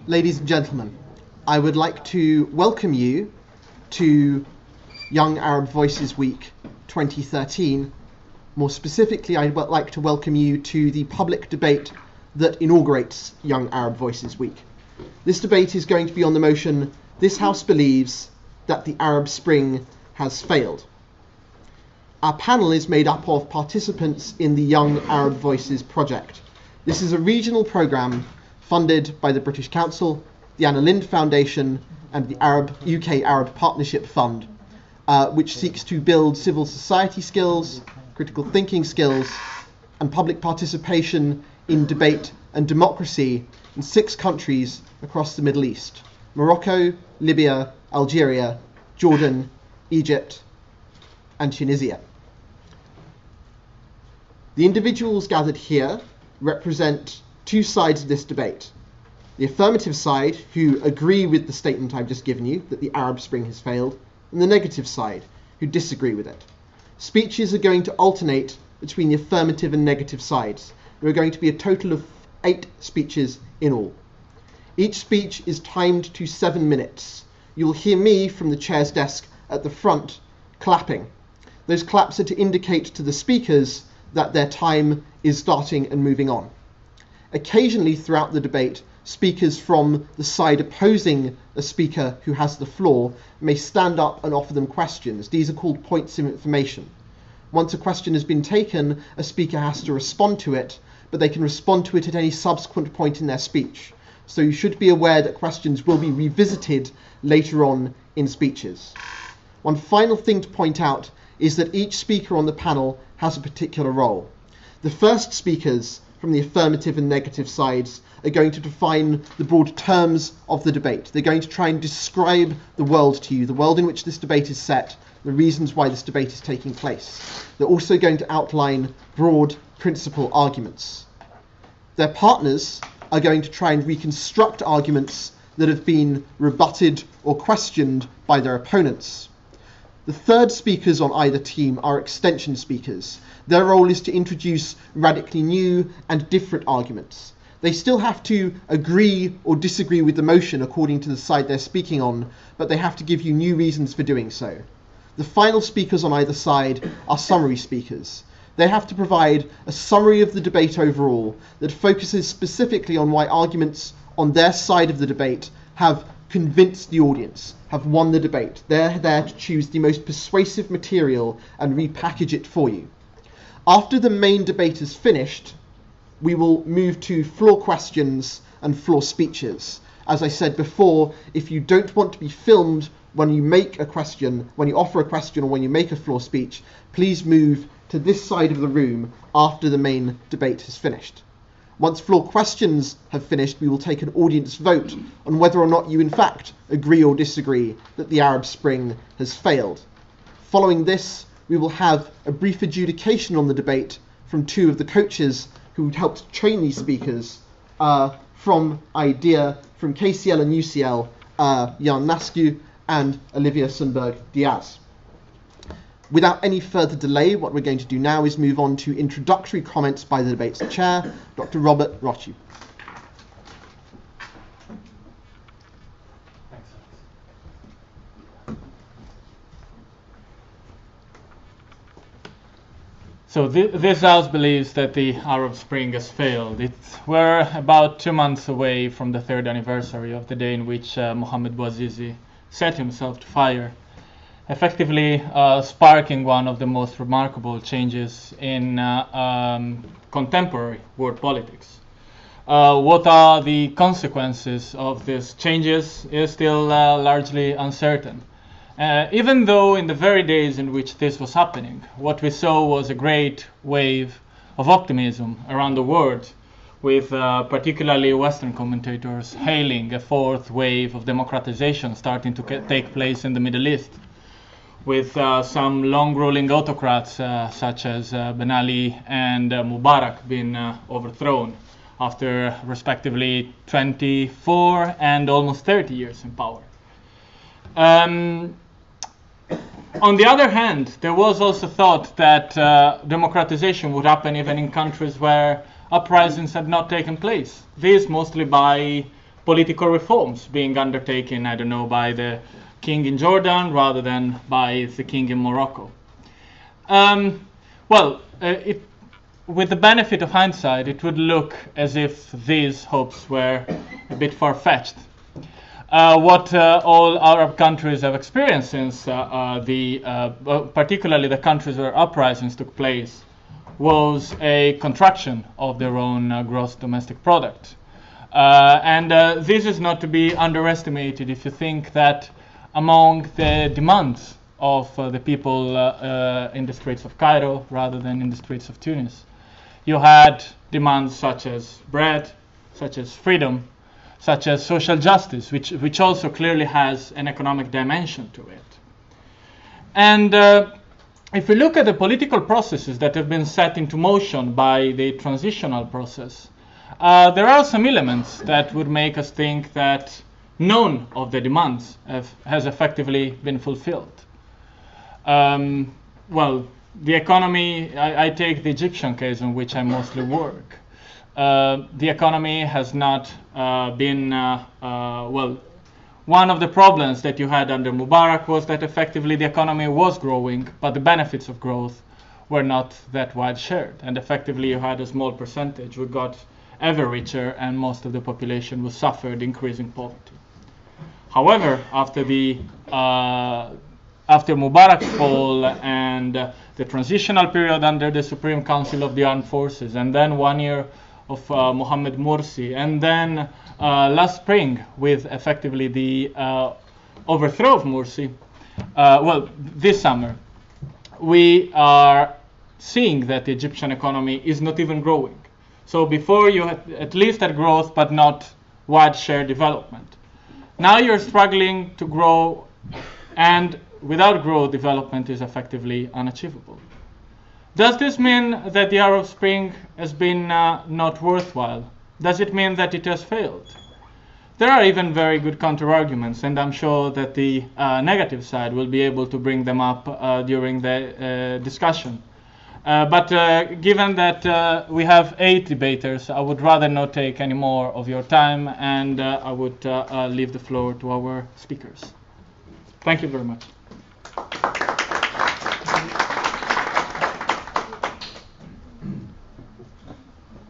Ladies and gentlemen, I would like to welcome you to Young Arab Voices Week 2013. More specifically, I'd like to welcome you to the public debate that inaugurates Young Arab Voices Week. This debate is going to be on the motion, "This House believes that the Arab Spring has failed." Our panel is made up of participants in the Young Arab Voices project. This is a regional programme funded by the British Council, the Anna Lindh Foundation and the UK Arab Partnership Fund, which seeks to build civil society skills, critical thinking skills and public participation in debate and democracy in 6 countries across the Middle East: Morocco, Libya, Algeria, Jordan, Egypt and Tunisia. The individuals gathered here represent 2 sides of this debate. The affirmative side, who agree with the statement I've just given you, that the Arab Spring has failed, and the negative side, who disagree with it. Speeches are going to alternate between the affirmative and negative sides. There are going to be a total of 8 speeches in all. Each speech is timed to 7 minutes. You'll hear me from the chair's desk at the front clapping. Those claps are to indicate to the speakers that their time is starting and moving on. Occasionally throughout the debate, speakers from the side opposing a speaker who has the floor may stand up and offer them questions. These are called points of information. Once a question has been taken, a speaker has to respond to it, but they can respond to it at any subsequent point in their speech. So you should be aware that questions will be revisited later on in speeches. One final thing to point out is that each speaker on the panel has a particular role. The first speakers from the affirmative and negative sides are going to define the broad terms of the debate. They're going to try and describe the world to you, the world in which this debate is set, the reasons why this debate is taking place. They're also going to outline broad principal arguments. Their partners are going to try and reconstruct arguments that have been rebutted or questioned by their opponents. The third speakers on either team are extension speakers. Their role is to introduce radically new and different arguments. They still have to agree or disagree with the motion according to the side they're speaking on, but they have to give you new reasons for doing so. The final speakers on either side are summary speakers. They have to provide a summary of the debate overall that focuses specifically on why arguments on their side of the debate have convinced the audience, have won the debate. They're there to choose the most persuasive material and repackage it for you. After the main debate is finished, we will move to floor questions and floor speeches. As I said before, if you don't want to be filmed when you make a question, when you offer a question or when you make a floor speech, please move to this side of the room after the main debate has finished. Once floor questions have finished, we will take an audience vote on whether or not you in fact agree or disagree that the Arab Spring has failed. Following this, we will have a brief adjudication on the debate from 2 of the coaches who helped train these speakers from IDEA, from KCL and UCL, Jan Nascu and Olivia Sundberg-Diaz. Without any further delay, what we're going to do now is move on to introductory comments by the debate's chair, Dr. Robert Rochu. So this House believes that the Arab Spring has failed. We're about 2 months away from the 3rd anniversary of the day in which Mohamed Bouazizi set himself to fire, effectively sparking one of the most remarkable changes in contemporary world politics. What are the consequences of these changes is still largely uncertain. Even though in the very days in which this was happening, what we saw was a great wave of optimism around the world, with particularly Western commentators hailing a 4th wave of democratization starting to take place in the Middle East, with some long-ruling autocrats such as Ben Ali and Mubarak being overthrown after respectively 24 and almost 30 years in power. On the other hand, there was also thought that democratization would happen even in countries where uprisings had not taken place. This mostly by political reforms being undertaken, I don't know, by the king in Jordan rather than by the king in Morocco. With the benefit of hindsight, it would look as if these hopes were a bit far-fetched. What all Arab countries have experienced since particularly the countries where uprisings took place, was a contraction of their own gross domestic product. This is not to be underestimated if you think that among the demands of the people in the streets of Cairo rather than in the streets of Tunis, you had demands such as bread, such as freedom, such as social justice, which also clearly has an economic dimension to it. And if we look at the political processes that have been set into motion by the transitional process, there are some elements that would make us think that none of the demands has effectively been fulfilled. The economy, I take the Egyptian case on which I mostly work. The economy has not been, one of the problems that you had under Mubarak was that effectively the economy was growing, but the benefits of growth were not that wide shared. And effectively you had a small percentage who got ever richer and most of the population who suffered increasing poverty. However, after Mubarak's fall and the transitional period under the Supreme Council of the Armed Forces, and then 1 year of Mohamed Morsi, and then last spring with effectively the overthrow of Morsi, this summer, we are seeing that the Egyptian economy is not even growing. So before you had at least had growth, but not wide share development. Now you're struggling to grow, and without growth, development is effectively unachievable. Does this mean that the Arab Spring has been not worthwhile? Does it mean that it has failed? There are even very good counter-arguments, and I'm sure that the negative side will be able to bring them up during the discussion. But given that we have 8 debaters, I would rather not take any more of your time, and I would leave the floor to our speakers. Thank you very much.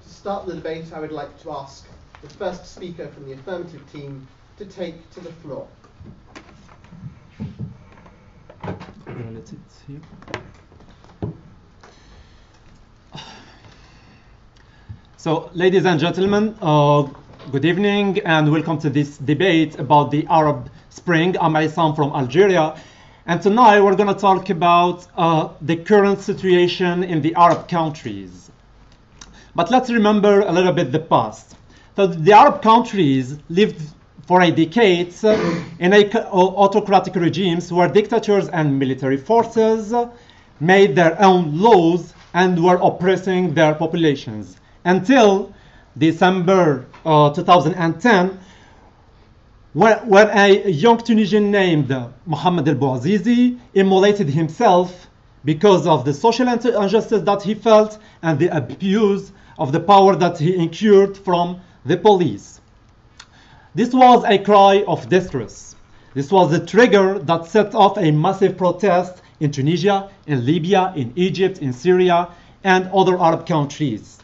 To start the debate, I would like to ask the first speaker from the Affirmative team to take to the floor. So, ladies and gentlemen, good evening and welcome to this debate about the Arab Spring. I'm Aysam from Algeria, and tonight we're going to talk about the current situation in the Arab countries. But let's remember a little bit the past. So the Arab countries lived for decades in autocratic regimes where dictators and military forces made their own laws and were oppressing their populations. Until December 2010, when a young Tunisian named Mohamed El Bouazizi immolated himself because of the social injustice that he felt and the abuse of the power that he incurred from the police. This was a cry of distress. This was the trigger that set off a massive protest in Tunisia, in Libya, in Egypt, in Syria, and other Arab countries.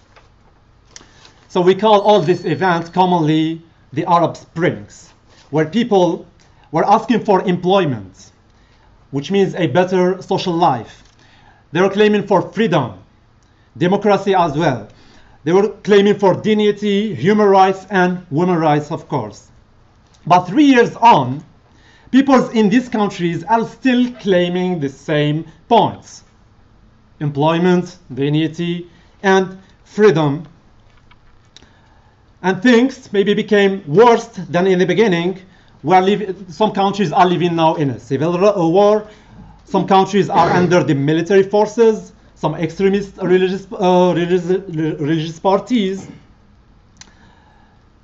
So we call all this event commonly the Arab Springs, where people were asking for employment, which means a better social life. They were claiming for freedom, democracy as well. They were claiming for dignity, human rights, and women's rights, of course. But 3 years on, people in these countries are still claiming the same points: employment, dignity, and freedom. And things maybe became worse than in the beginning. Some countries are living now in a civil war. Some countries are under the military forces. Some extremist religious parties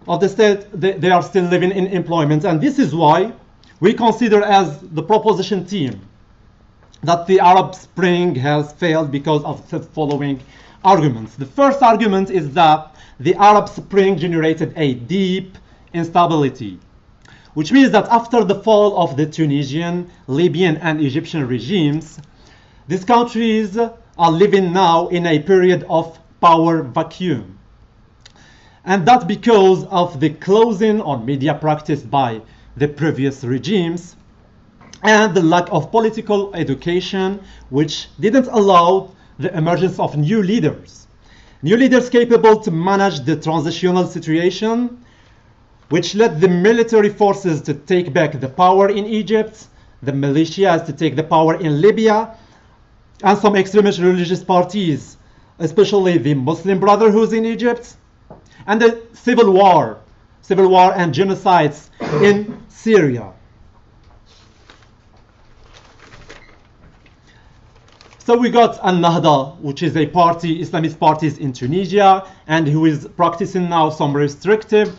of the state, they are still living in employment. And this is why we consider as the proposition team that the Arab Spring has failed because of the following arguments. The first argument is that the Arab Spring generated a deep instability, which means that after the fall of the Tunisian, Libyan, and Egyptian regimes, these countries are living now in a period of power vacuum. And that's because of the closing on media practiced by the previous regimes and the lack of political education, which didn't allow the emergence of new leaders capable to manage the transitional situation, which led the military forces to take back the power in Egypt, the militias to take the power in Libya, and some extremist religious parties, especially the Muslim Brotherhood in Egypt, and the civil war and genocides in Syria. So we got An-Nahda, which is a party, Islamist parties in Tunisia, and who is practicing now some restrictive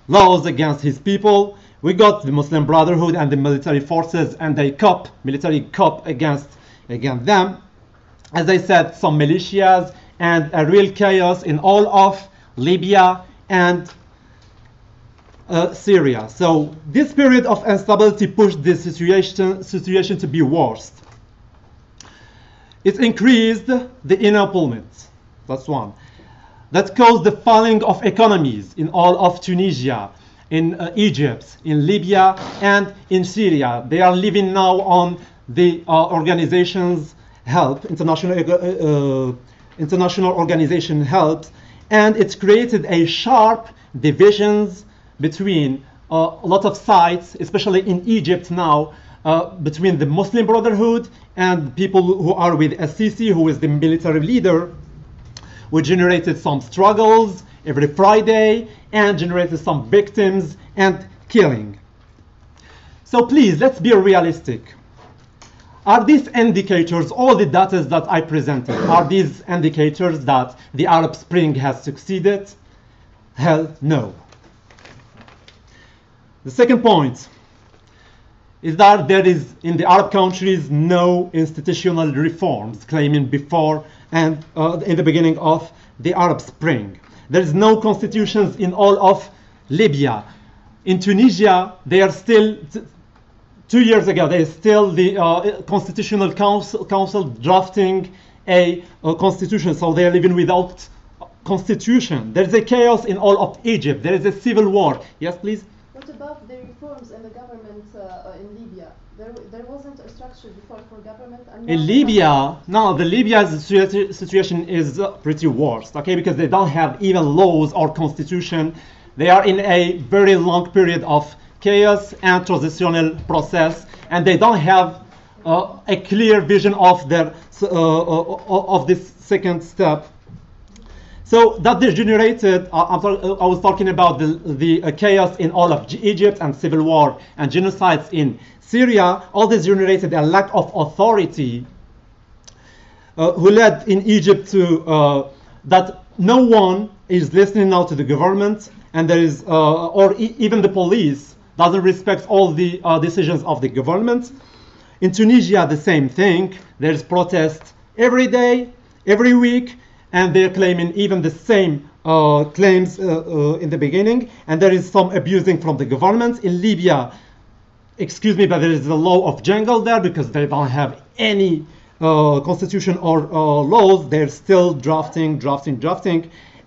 laws against his people. We got the Muslim Brotherhood and the military forces and a military coup against them. As I said, some militias and a real chaos in all of Libya and Syria. So this period of instability pushed the situation to be worse. It increased the inequality. That's one. That caused the falling of economies in all of Tunisia, in Egypt, in Libya, and in Syria. They are living now on the organization's help, international organization helps, and it's created a sharp divisions between a lot of sides, especially in Egypt now, between the Muslim Brotherhood and people who are with Sisi, who is the military leader, which generated some struggles every Friday and generated some victims and killing. So please, let's be realistic. Are these indicators, all the data that I presented, are these indicators that the Arab Spring has succeeded? Hell no. The second point is that there is, in the Arab countries, no institutional reforms claiming before and in the beginning of the Arab Spring. There is no constitutions in all of Libya. In Tunisia, they are still, 2 years ago, they are still the Constitutional Council drafting a constitution, so they are living without constitution. There is a chaos in all of Egypt. There is a civil war. Yes, please? What about the reforms in the government in Libya? There wasn't a structure before for government. And in Libya, no, the Libya's situation is pretty worse, okay, because they don't have even laws or constitution. They are in a very long period of chaos and transitional process, and they don't have a clear vision of their of this second step. So that degenerated, I was talking about the chaos in all of Egypt and civil war and genocides in Syria. All this generated a lack of authority who led in Egypt to that no one is listening now to the government, and there is, even the police doesn't respect all the decisions of the government. In Tunisia, the same thing. There's protests every day, every week, and they're claiming even the same claims in the beginning, and there is some abusing from the government. In Libya, excuse me, but there is a law of jungle there because they don't have any constitution or laws. They're still drafting,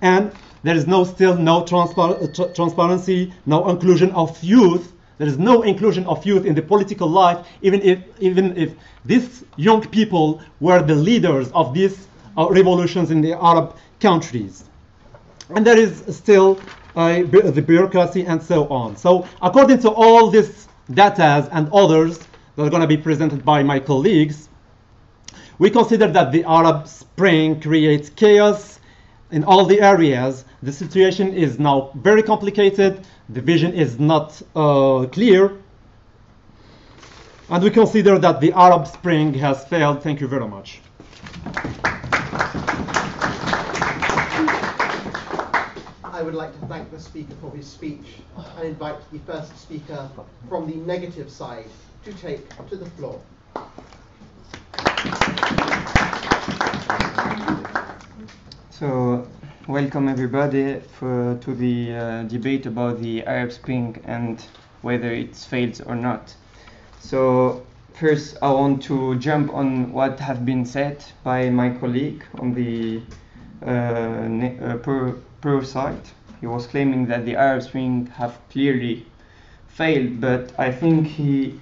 and there is still no transparency, no inclusion of youth. There is no inclusion of youth in the political life, even if these young people were the leaders of these revolutions in the Arab countries. And there is still the bureaucracy and so on. So according to all this data and others that are going to be presented by my colleagues, we consider that the Arab Spring creates chaos in all the areas. The situation is now very complicated. The vision is not clear. And we consider that the Arab Spring has failed. Thank you very much. I would like to thank the speaker for his speech and invite the first speaker from the negative side to take to the floor. So welcome everybody to the debate about the Arab Spring and whether it's failed or not. So first I want to jump on what have been said by my colleague on the pro side. He was claiming that the Arab Spring have clearly failed, but I think he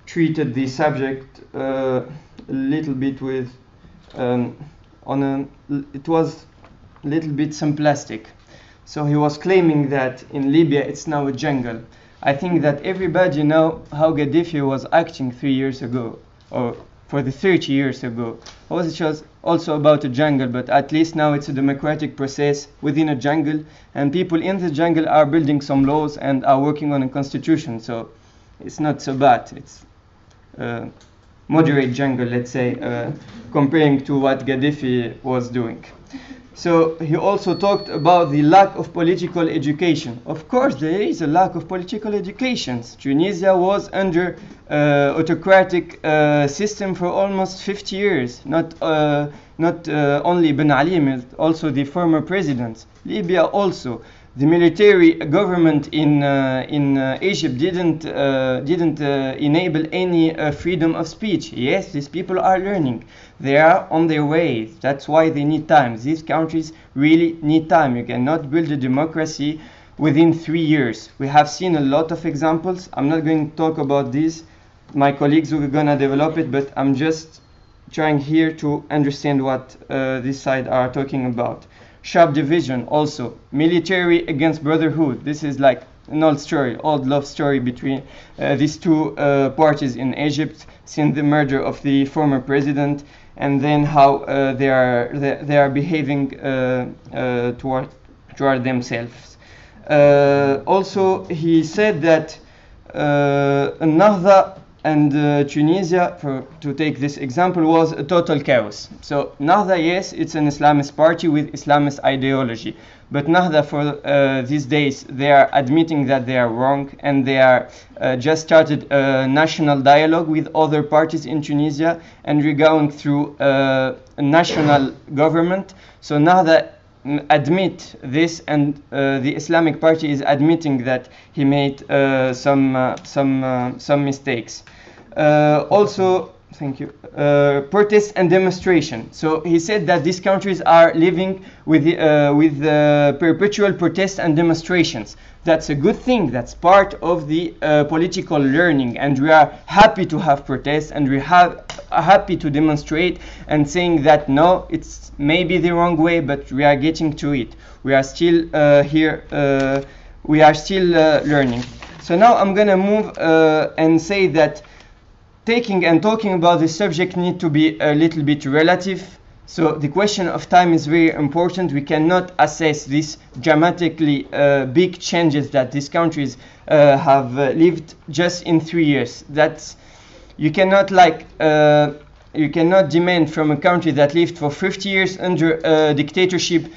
treated the subject a little bit with it was a little bit simplistic. So he was claiming that in Libya it's now a jungle. I think that everybody know how Gaddafi was acting 3 years ago, or for the 30 years ago. It was also about a jungle, but at least now it's a democratic process within a jungle, and people in the jungle are building some laws and are working on a constitution, so it's not so bad. It's moderate jungle, let's say, comparing to what Gaddafi was doing. So he also talked about the lack of political education. Of course, there is a lack of political education. Tunisia was under autocratic system for almost 50 years. Not only Ben Ali, but also the former presidents. Libya also. The military government in Egypt didn't enable any freedom of speech. Yes, these people are learning. They are on their way. That's why they need time. These countries really need time. You cannot build a democracy within 3 years. We have seen a lot of examples. I'm not going to talk about this. My colleagues are going to develop it, but I'm just trying here to understand what this side are talking about. Sharp division also. Military against brotherhood. This is like an old love story between these two parties in Egypt since the murder of the former president, and then how they are behaving toward themselves. Also, he said that Nahda and Tunisia, to take this example, was a total chaos. So Nahda, yes, it's an Islamist party with Islamist ideology. But Nahda, for these days, they are admitting that they are wrong, and they are just started a national dialogue with other parties in Tunisia, and we're going through a national government. So Nahda admit this, and the Islamic Party is admitting that he made some mistakes. Also, thank you. Protests and demonstration. So he said that these countries are living with perpetual protests and demonstrations. That's a good thing. That's part of the political learning, and we are happy to have protests, and we are happy to demonstrate and saying that no, it's maybe the wrong way, but we are getting to it. We are still here. We are still learning. So now I'm gonna move and say that talking about this subject need to be a little bit relative. So the question of time is very important. We cannot assess these dramatically big changes that these countries have lived just in 3 years. That's you cannot demand from a country that lived for 50 years under a dictatorship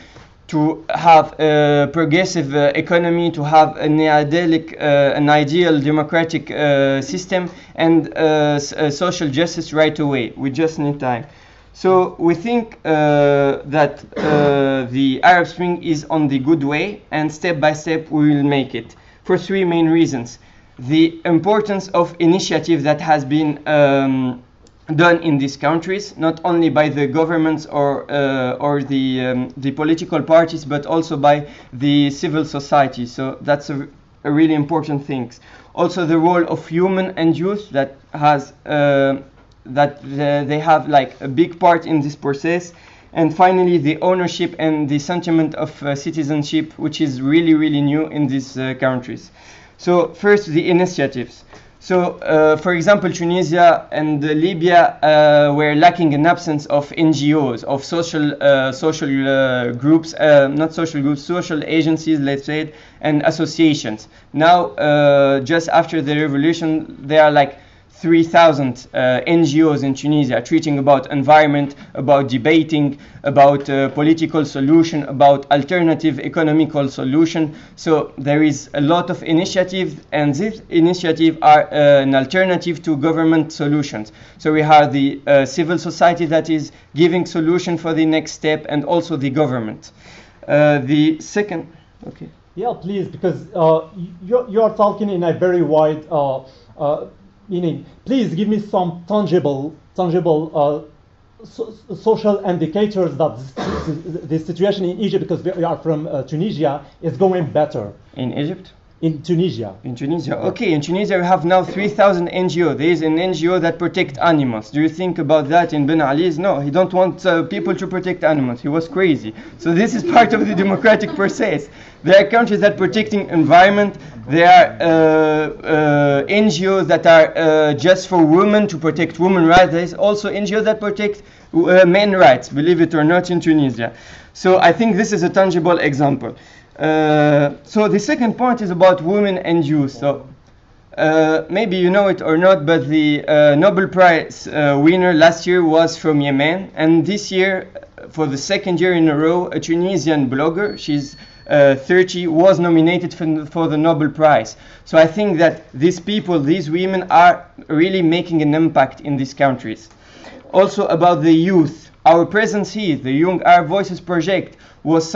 to have a progressive economy, to have an ideal democratic system, and social justice right away. We just need time. So we think that the Arab Spring is on the good way, and step by step we will make it. For 3 main reasons. The importance of initiative that has been done in these countries, not only by the governments or the political parties, but also by the civil society. So that's a really important thing. Also, the role of women and youth that has they have like a big part in this process. And finally, the ownership and the sentiment of citizenship, which is really, really new in these countries. So first, the initiatives. So, for example, Tunisia and Libya were lacking an absence of NGOs, of social groups, not social groups, social agencies, let's say, and associations. Now, just after the revolution, there are like 3,000 NGOs in Tunisia treating about environment, about debating, about political solution, about alternative economical solution. So there is a lot of initiative, and these initiatives are an alternative to government solutions. So we have the civil society that is giving solution for the next step, and also the government. The second, okay. Yeah, please, because you're talking in a very wide meaning. Please give me some tangible social indicators that the situation in Egypt, because we are from Tunisia, is going better. In Egypt? In Tunisia. In Tunisia. Okay, in Tunisia we have now 3,000 NGOs. There is an NGO that protect animals. Do you think about that in Ben Ali's? No, he don't want people to protect animals. He was crazy. So this is part of the democratic process. There are countries that protecting environment. There are NGOs that are just for women, to protect women rights. There is also NGOs that protect men rights, believe it or not, in Tunisia. So I think this is a tangible example. So the second point is about women and youth. So maybe you know it or not, but the Nobel Prize winner last year was from Yemen, and this year, for the second year in a row, a Tunisian blogger, she's 30, was nominated for the Nobel Prize. So I think that these people, these women, are really making an impact in these countries. Also about the youth, our presence here, the Young Arab Voices project, was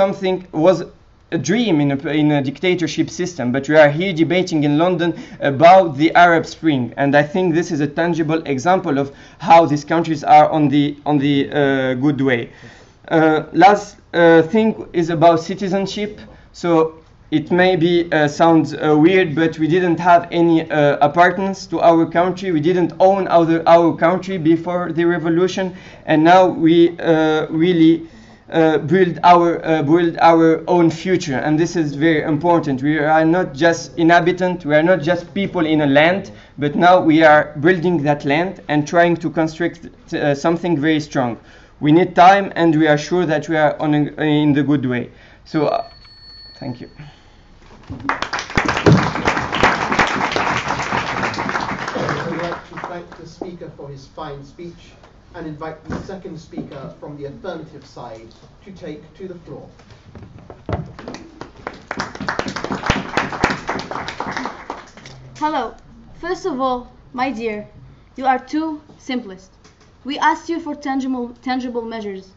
a dream in a dictatorship system, but we are here debating in London about the Arab Spring, and I think this is a tangible example of how these countries are on the good way. Last thing is about citizenship. So it maybe sounds weird, but we didn't have any apartments to our country. We didn't own our country before the revolution, and now we really build our own future, and this is very important. We are not just inhabitants, we are not just people in a land, but now we are building that land and trying to construct something very strong. We need time, and we are sure that we are in the good way. So, thank you. I'd like to thank the speaker for his fine speech, and invite the second speaker from the affirmative side to take to the floor. Hello. First of all, my dear, you are too simplist. We asked you for tangible measures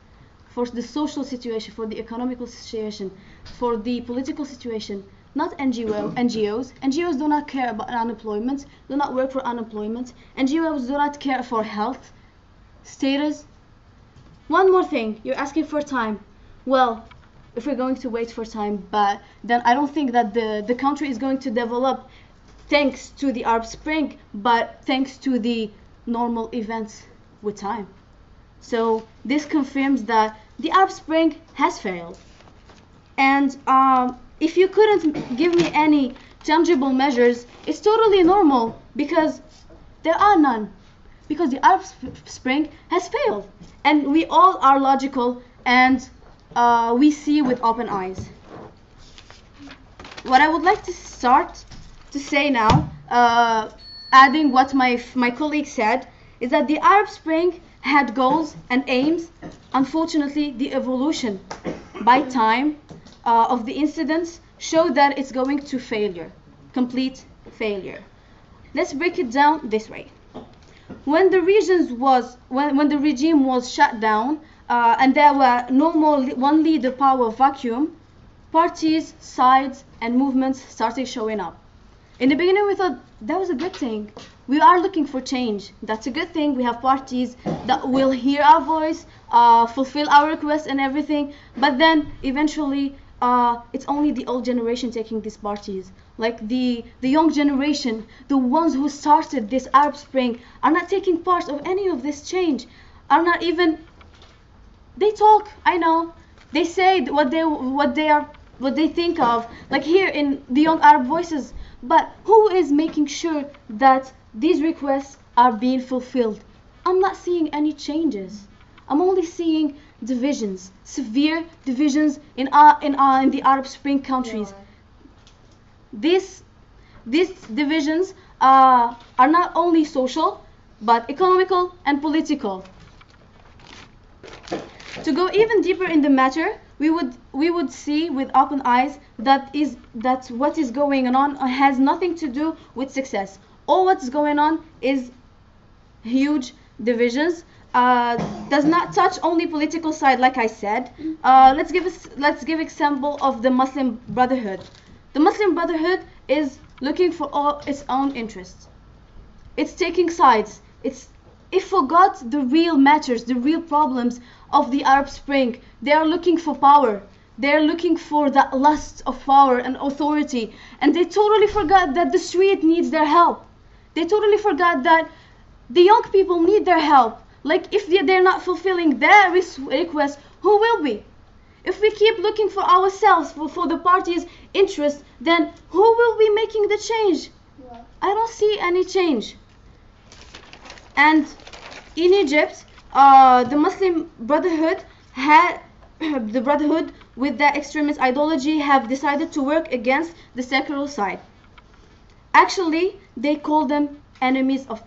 for the social situation, for the economical situation, for the political situation, not NGOs. NGOs do not care about unemployment, do not work for unemployment. NGOs do not care for health, status. One more thing, you're asking for time. Well, if we're going to wait for time, but then I don't think that the country is going to develop thanks to the Arab Spring, but thanks to the normal events with time. So this confirms that the Arab Spring has failed. And if you couldn't give me any tangible measures, it's totally normal, because there are none. Because the Arab Spring has failed, and we all are logical, and we see with open eyes. What I would like to start to say now, adding what my colleague said, is that the Arab Spring had goals and aims. Unfortunately, the evolution by time of the incidents showed that it's going to failure, complete failure. Let's break it down this way. When the regime was shut down and there were no more one leader power vacuum, parties, sides, and movements started showing up. In the beginning, we thought that was a good thing. We are looking for change. That's a good thing. We have parties that will hear our voice, fulfill our requests and everything. But then eventually, it's only the old generation taking these parties. Like the young generation, the ones who started this Arab Spring, are not taking part of any of this change. Are not even. They talk. I know. They say what they think of. Like here in the Young Arab Voices. But who is making sure that these requests are being fulfilled? I'm not seeing any changes. I'm only seeing divisions, severe divisions in the Arab Spring countries. These divisions are not only social, but economical and political. To go even deeper in the matter, we would see with open eyes that what is going on has nothing to do with success. All what's going on is huge divisions, does not touch only political side, like I said. Let's give example of the Muslim Brotherhood. The Muslim Brotherhood is looking for all its own interests. It's taking sides. It forgot the real matters, the real problems of the Arab Spring. They are looking for power. They're looking for that lust of power and authority. And they totally forgot that the street needs their help. They totally forgot that the young people need their help. Like, if they're not fulfilling their request, who will be? If we keep looking for ourselves, for the party's interest, then who will be making the change? Yeah. I don't see any change. And in Egypt, the Muslim Brotherhood the Brotherhood with their extremist ideology have decided to work against the secular side. Actually, they call them enemies of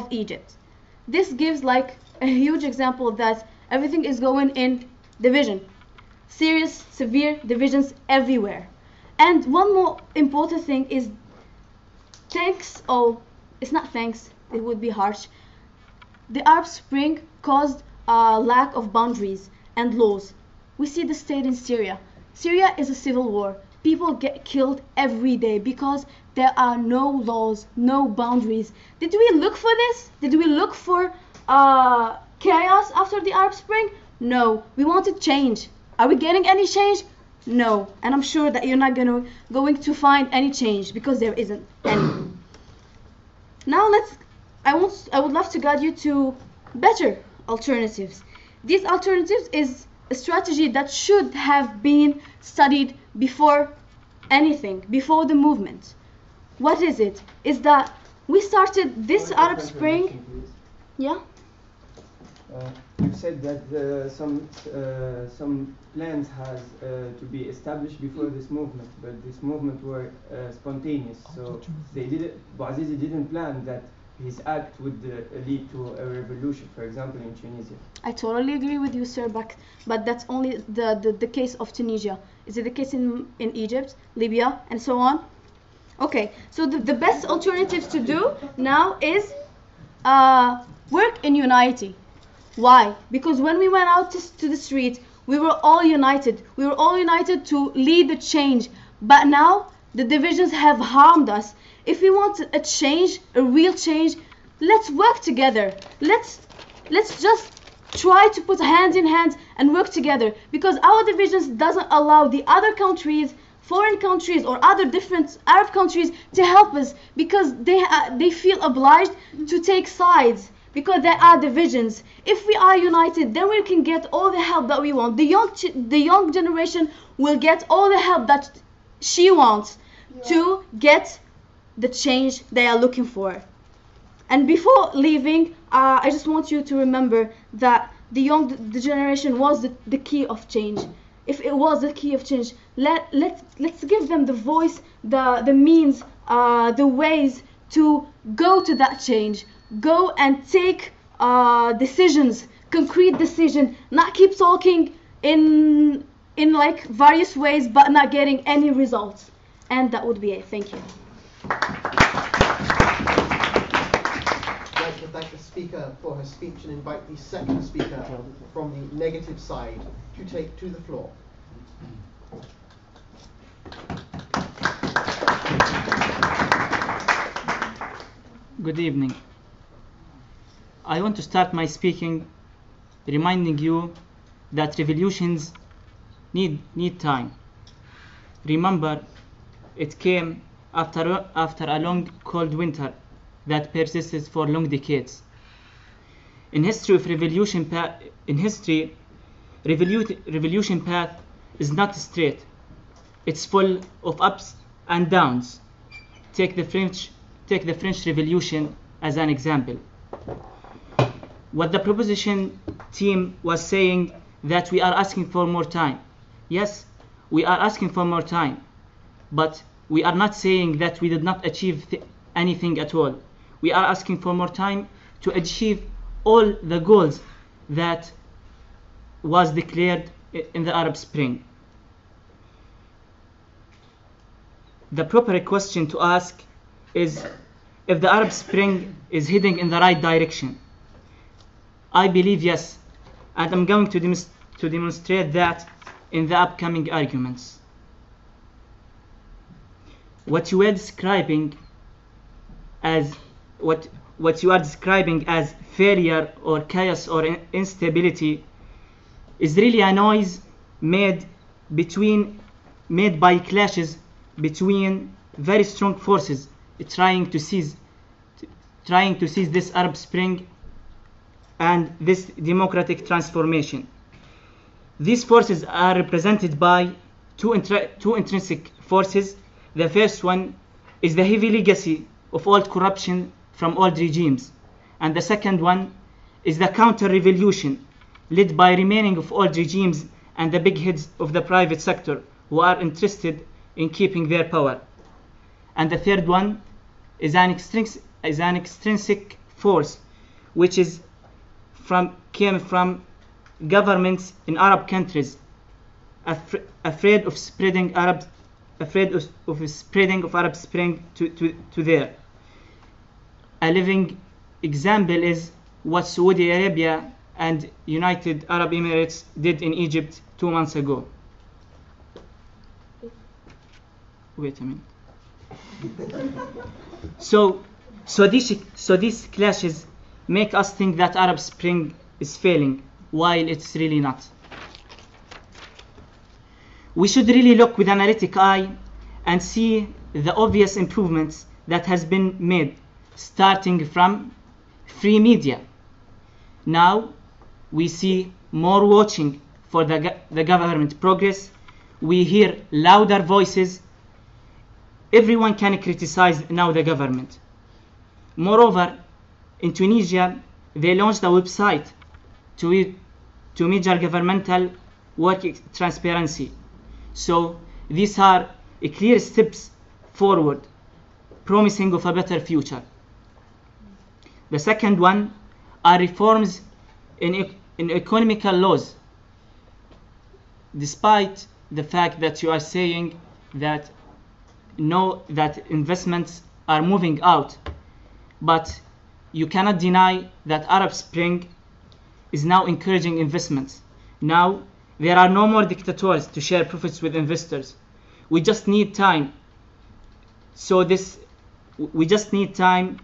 Egypt. This gives like a huge example that everything is going in division. Serious, severe divisions everywhere. And one more important thing is it's not thanks, it would be harsh. The Arab Spring caused a lack of boundaries and laws. We see the state in Syria. Syria is a civil war. People get killed every day because there are no laws, no boundaries. Did we look for this? Did we look for chaos after the Arab Spring? No, we wanted change. Are we getting any change? No, and I'm sure that you're not going to find any change because there isn't any. Now I would love to guide you to better alternatives. These alternatives is a strategy that should have been studied before anything, before the movement. What is it? Is that we started this Arab Spring. Yeah? You said that some plans has to be established before this movement, but this movement were spontaneous. So Bouazizi didn't plan that his act would lead to a revolution, for example, in Tunisia. I totally agree with you, sir, but that's only the case of Tunisia. Is it the case in Egypt, Libya, and so on? Okay, so the best alternatives to do now is work in unity. Why? Because when we went out to the street, we were all united. We were all united to lead the change. But now the divisions have harmed us. If we want a change, a real change, let's work together. Let's just try to put hand in hand and work together, because our divisions doesn't allow the other countries, foreign countries or other different Arab countries to help us, because they feel obliged to take sides because there are divisions. If we are united, then we can get all the help that we want. The young generation will get all the help that she wants to get the change they are looking for. And before leaving, I just want you to remember that the generation was the key of change. If it was the key of change, let's give them the voice, the means, the ways to go to that change. Go and take decisions, concrete decision, not keep talking in like various ways but not getting any results. And that would be it. Thank you. I'd like to thank the speaker for her speech and invite the second speaker from the negative side to take to the floor. Good evening. I want to start my speaking reminding you that revolutions need time. Remember, it came after a long cold winter that persisted for long decades. In history, revolution path is not straight. It's full of ups and downs. Take the French Revolution as an example. What the proposition team was saying, that we are asking for more time. Yes, we are asking for more time, but we are not saying that we did not achieve anything at all. We are asking for more time to achieve all the goals that was declared in the Arab Spring. The proper question to ask is if the Arab Spring is heading in the right direction. I believe yes, and I'm going to demonstrate that in the upcoming arguments. What you are describing as failure or chaos or instability is really a noise made by clashes between very strong forces trying to seize this Arab Spring and this democratic transformation. These forces are represented by two intrinsic forces. The first one is the heavy legacy of old corruption from old regimes, and the second one is the counter-revolution led by remaining of old regimes and the big heads of the private sector who are interested in keeping their power. And the third one is an extrinsic force which came from governments in Arab countries afraid of spreading Arab Spring to there. A living example is what Saudi Arabia and United Arab Emirates did in Egypt 2 months ago. Wait a minute. So these clashes make us think that Arab Spring is failing, while it's really not. We should really look with an analytic eye and see the obvious improvements that has been made, starting from free media. Now we see more watching for the government progress. We hear louder voices. Everyone can criticize now the government. Moreover, in Tunisia, they launched a website to measure governmental work transparency. So these are clear steps forward, promising of a better future. The second one are reforms in economical laws. Despite the fact that you are saying that investments are moving out, but you cannot deny that Arab Spring is now encouraging investments. Now there are no more dictators to share profits with investors. We just need time. We just need time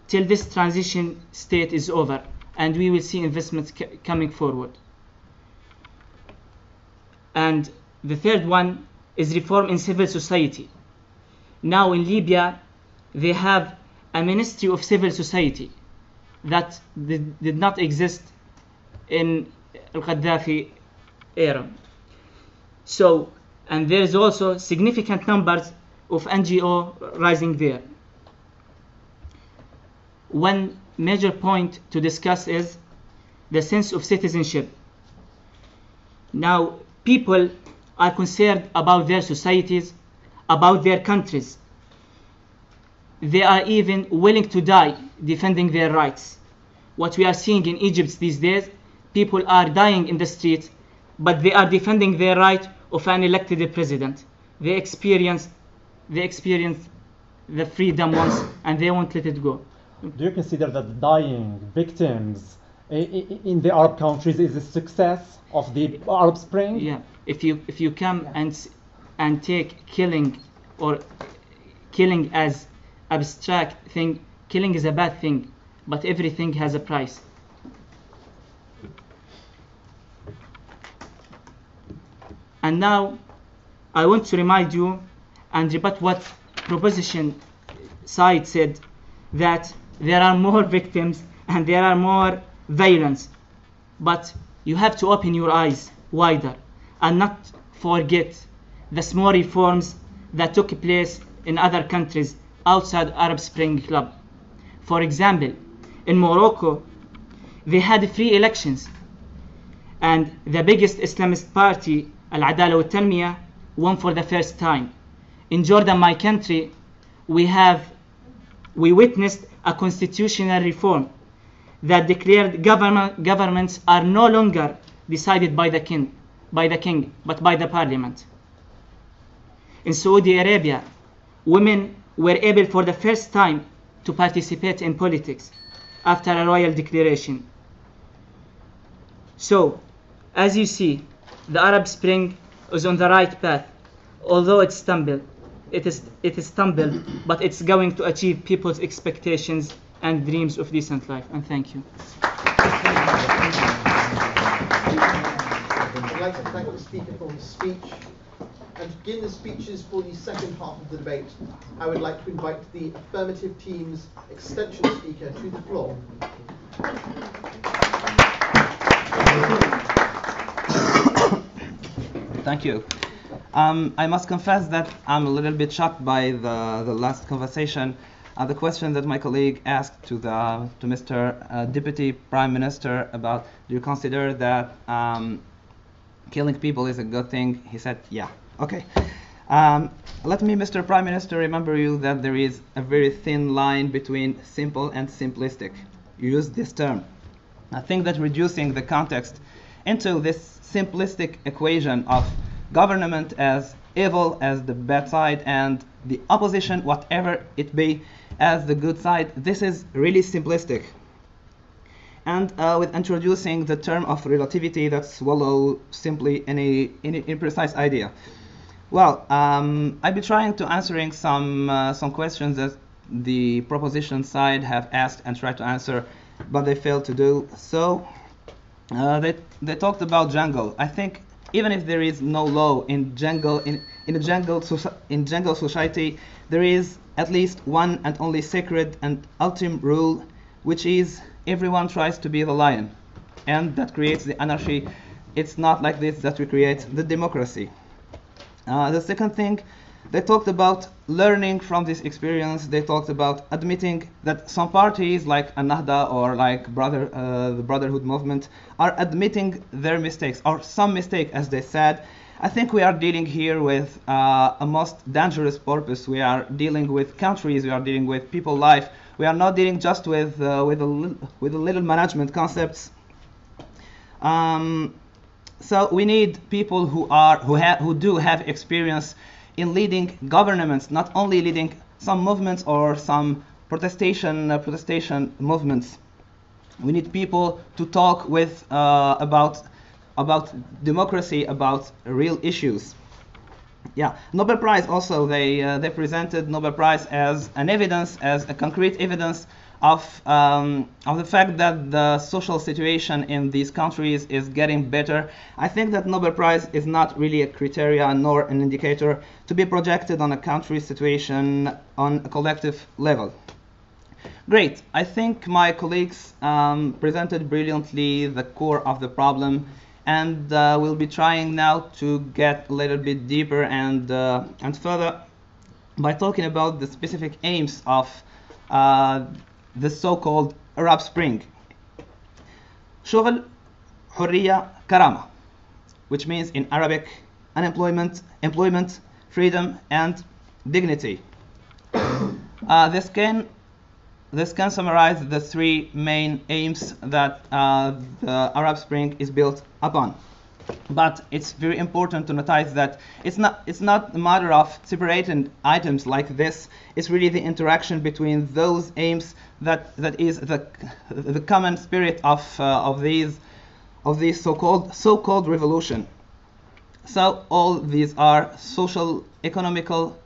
till this transition state is over, and we will see investments coming forward. And the third one is reform in civil society. Now in Libya, they have a Ministry of Civil Society that did not exist in Al-Qaddafi era. So, and there is also significant numbers of NGO rising there. One major point to discuss is the sense of citizenship. Now, people are concerned about their societies, about their countries. They are even willing to die defending their rights. What we are seeing in Egypt these days, people are dying in the street, but they are defending their right of an elected president. They experience the freedom once, and they won't let it go. Do you consider that dying victims in the Arab countries is a success of the Arab Spring? Yeah. If you come and take killing as abstract thing, killing is a bad thing, but everything has a price. And now I want to remind you and rebut what proposition side said, that there are more victims and there are more violence. But you have to open your eyes wider and not forget the small reforms that took place in other countries outside Arab Spring Club. For example, in Morocco, they had free elections, and the biggest Islamist party, Al-Adala wa Tanmiya, won for the first time. In Jordan, my country, we witnessed a constitutional reform that declared governments are no longer decided by the king, but by the parliament. In Saudi Arabia, women were able for the first time to participate in politics after a royal declaration. So, as you see, the Arab Spring is on the right path, although it stumbled, but it's going to achieve people's expectations and dreams of decent life. And thank you. I'd like to thank the speaker for his speech. And to begin the speeches for the second half of the debate, I would like to invite the Affirmative team's extension speaker to the floor. Thank you. I must confess that I'm a little bit shocked by the last conversation. The question that my colleague asked to Mr. Deputy Prime Minister about, do you consider that killing people is a good thing? He said, yeah. Okay. Let me, Mr. Prime Minister, remember you that there is a very thin line between simple and simplistic. You use this term. I think that reducing the context into this simplistic equation of government as evil, as the bad side, and the opposition, whatever it be, as the good side, this is really simplistic. And with introducing the term of relativity that swallow simply any imprecise idea. Well, I'll be trying to answering some questions that the proposition side have asked and tried to answer, but they failed to do so. They talked about jungle. I think even if there is no law in jungle society, there is at least one and only sacred and ultimate rule, which is everyone tries to be the lion, and that creates the anarchy. It's not like this that we create the democracy. The second thing, they talked about learning from this experience. They talked about admitting that some parties like Ennahda or like the Brotherhood movement are admitting their mistakes, or some mistake, as they said. I think we are dealing here with a most dangerous purpose. We are dealing with countries, we are dealing with people's life. We are not dealing just with a little management concepts. So we need people who do have experience in leading governments, not only leading some movements or some protestation movements. We need people to talk with about democracy, about real issues. Yeah, Nobel Prize also, they presented Nobel Prize as an evidence, as a concrete evidence of the fact that the social situation in these countries is getting better. I think that Nobel Prize is not really a criteria nor an indicator to be projected on a country situation on a collective level. Great. I think my colleagues presented brilliantly the core of the problem, and we'll be trying now to get a little bit deeper and further by talking about the specific aims of the so-called Arab Spring. Shughl, Hurriya, Karama, which means in Arabic employment, freedom, and dignity. This can summarize the three main aims that the Arab Spring is built upon. But it's very important to notice that it's not a matter of separating items like this. It's really the interaction between those aims that is the common spirit of these so-called revolution. So all these are social economical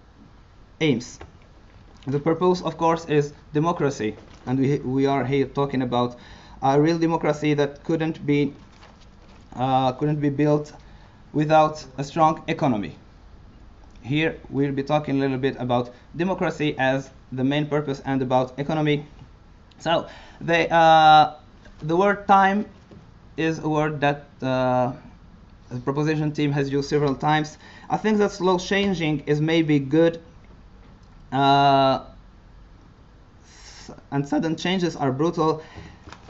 aims. The purpose, of course, is democracy, and we are here talking about a real democracy that couldn't be built without a strong economy. Here we'll be talking a little bit about democracy as the main purpose and about economy. So the word time is a word that the proposition team has used several times. I think that slow changing is maybe good, and sudden changes are brutal.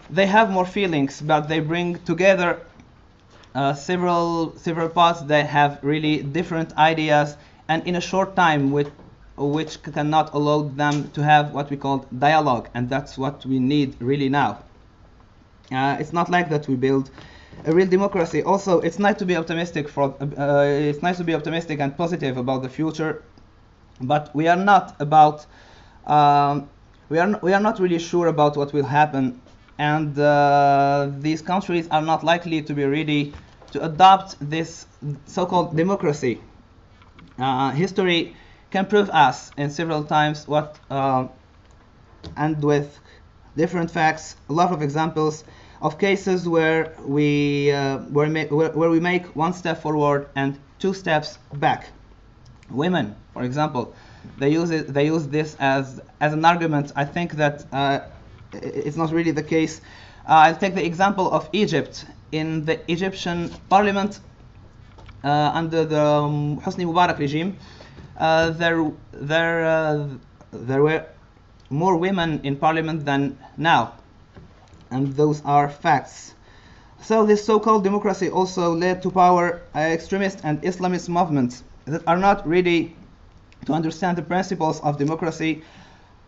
They have more feelings, but they bring together several parts that have really different ideas, and in a short time, which cannot allow them to have what we call dialogue, and that's what we need really now. It's not like that we build a real democracy. Also, it's nice to be optimistic and positive about the future, but we are not about we are not really sure about what will happen and these countries are not likely to be ready to adopt this so-called democracy. History can prove us in several times what, and with different facts, a lot of examples of cases where we make one step forward and two steps back. Women, for example, they use this as an argument. I think that it's not really the case. I'll take the example of Egypt. In the Egyptian parliament under the Hosni Mubarak regime, there were more women in parliament than now, and those are facts. So this so-called democracy also led to power extremist and Islamist movements that are not ready to understand the principles of democracy.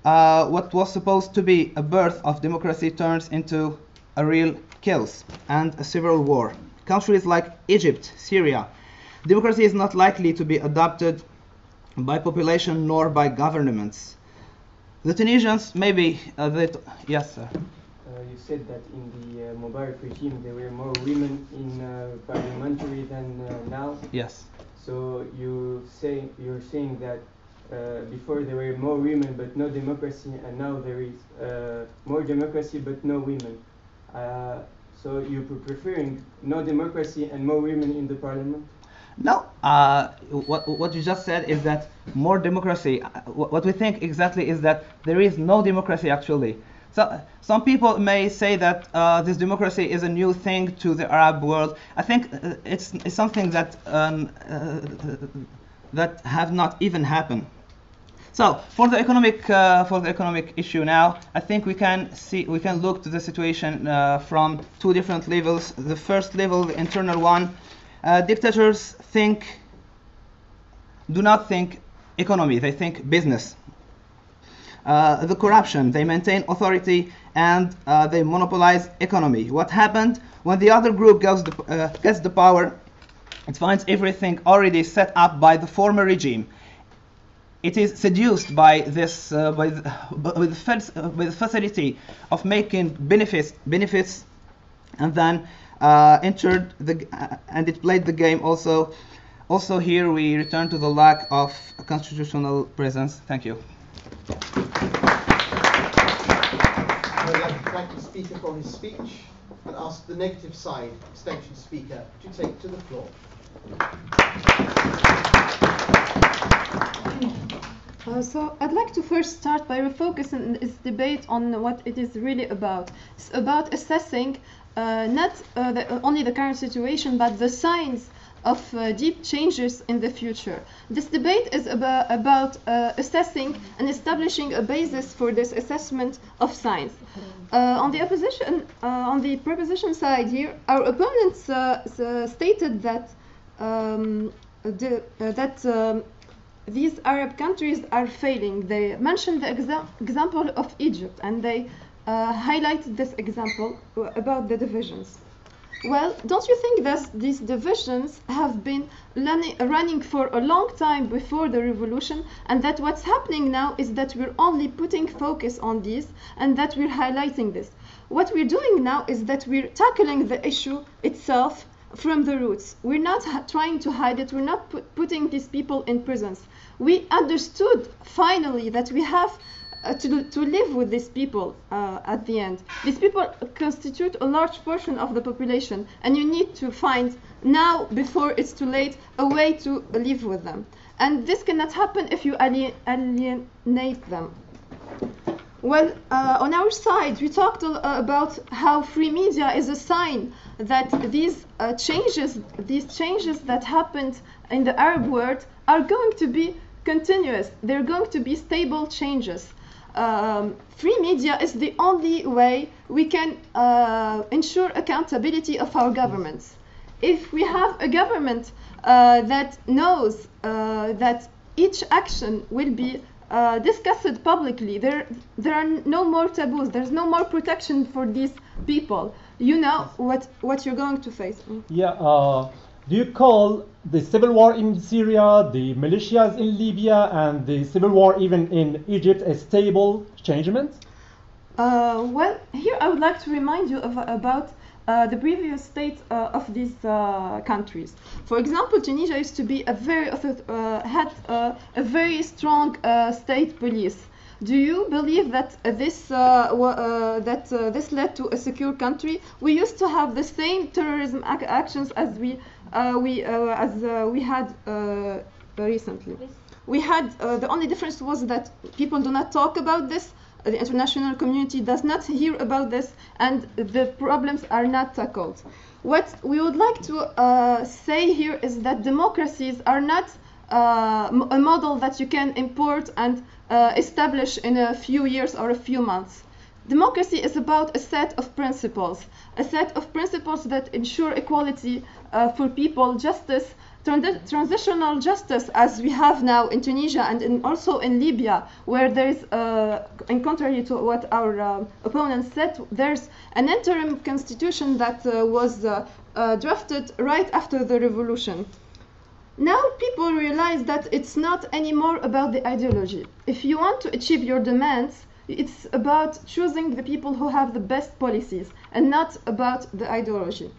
What was supposed to be a birth of democracy turns into a real chaos and a civil war. Countries like Egypt, Syria, democracy is not likely to be adopted by population nor by governments. The Tunisians, maybe, yes, sir. You said that in the Mubarak regime there were more women in parliamentary than now. Yes. So you're saying that before there were more women but no democracy, and now there is more democracy but no women. So you're preferring no democracy and more women in the parliament? No, what you just said is that more democracy. What we think exactly is that there is no democracy actually. So some people may say that this democracy is a new thing to the Arab world. I think it's something that that have not even happened. So for the economic issue now, I think we can look to the situation from two different levels. The first level, the internal one, dictators do not think economy, they think business. The corruption, they maintain authority and they monopolize economy. What happened when the other group gets the power? It finds everything already set up by the former regime. It is seduced by this, with the facility of making benefits, and then entered and it played the game also. Also here we return to the lack of a constitutional presence. Thank you. I would like to thank the speaker for his speech and ask the negative side extension speaker to take to the floor. So I'd like to first start by refocusing this debate on what it is really about. It's about assessing not only the current situation, but the signs of deep changes in the future. This debate is about assessing and establishing a basis for this assessment of signs. On the proposition side here, our opponents stated that these Arab countries are failing. They mentioned the example of Egypt, and they highlighted this example about the divisions. Well, don't you think that these divisions have been running for a long time before the revolution, and that what's happening now is that we're only putting focus on these and that we're highlighting this? What we're doing now is that we're tackling the issue itself from the roots. We're not trying to hide it. We're not putting these people in prisons. We understood finally that we have to live with these people at the end. These people constitute a large portion of the population, and you need to find now, before it's too late, a way to live with them. And this cannot happen if you alienate them. Well, on our side, we talked about how free media is a sign that these changes that happened in the Arab world are going to be continuous. They're going to be stable changes. Free media is the only way we can ensure accountability of our governments. If we have a government that knows that each action will be discussed publicly, there are no more taboos, there's no more protection for these people. You know what you're going to face. Yeah, do you call the civil war in Syria, the militias in Libya, and the civil war even in Egypt a stable changement? Well, here I would like to remind you about the previous state of these countries. For example, Tunisia used to be had a very strong state police. Do you believe that this led to a secure country? We used to have the same terrorism actions as we had recently. We had the only difference was that people do not talk about this. The international community does not hear about this, and the problems are not tackled. What we would like to say here is that democracies are not a model that you can import and establish in a few years or a few months. Democracy is about a set of principles that ensure equality for people, justice, transitional justice, as we have now in Tunisia and also in Libya, where there is, in contrary to what our opponents said, there's an interim constitution that was drafted right after the revolution. Now people realize that it's not anymore about the ideology. If you want to achieve your demands, it's about choosing the people who have the best policies and not about the ideology.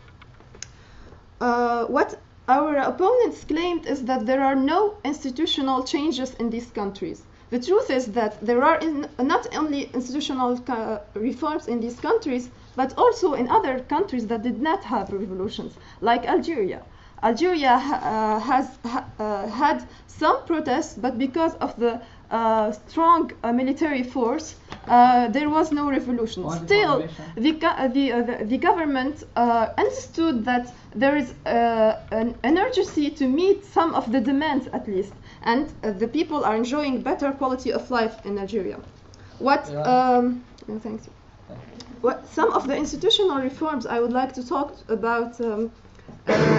What our opponents claimed is that there are no institutional changes in these countries. The truth is that there are not only institutional reforms in these countries, but also in other countries that did not have revolutions, like Algeria. Algeria has had some protests, but because of the strong military force, there was no revolution. Still, the government understood that there is an urgency to meet some of the demands at least, and the people are enjoying better quality of life in Algeria. Thanks. What some of the institutional reforms I would like to talk about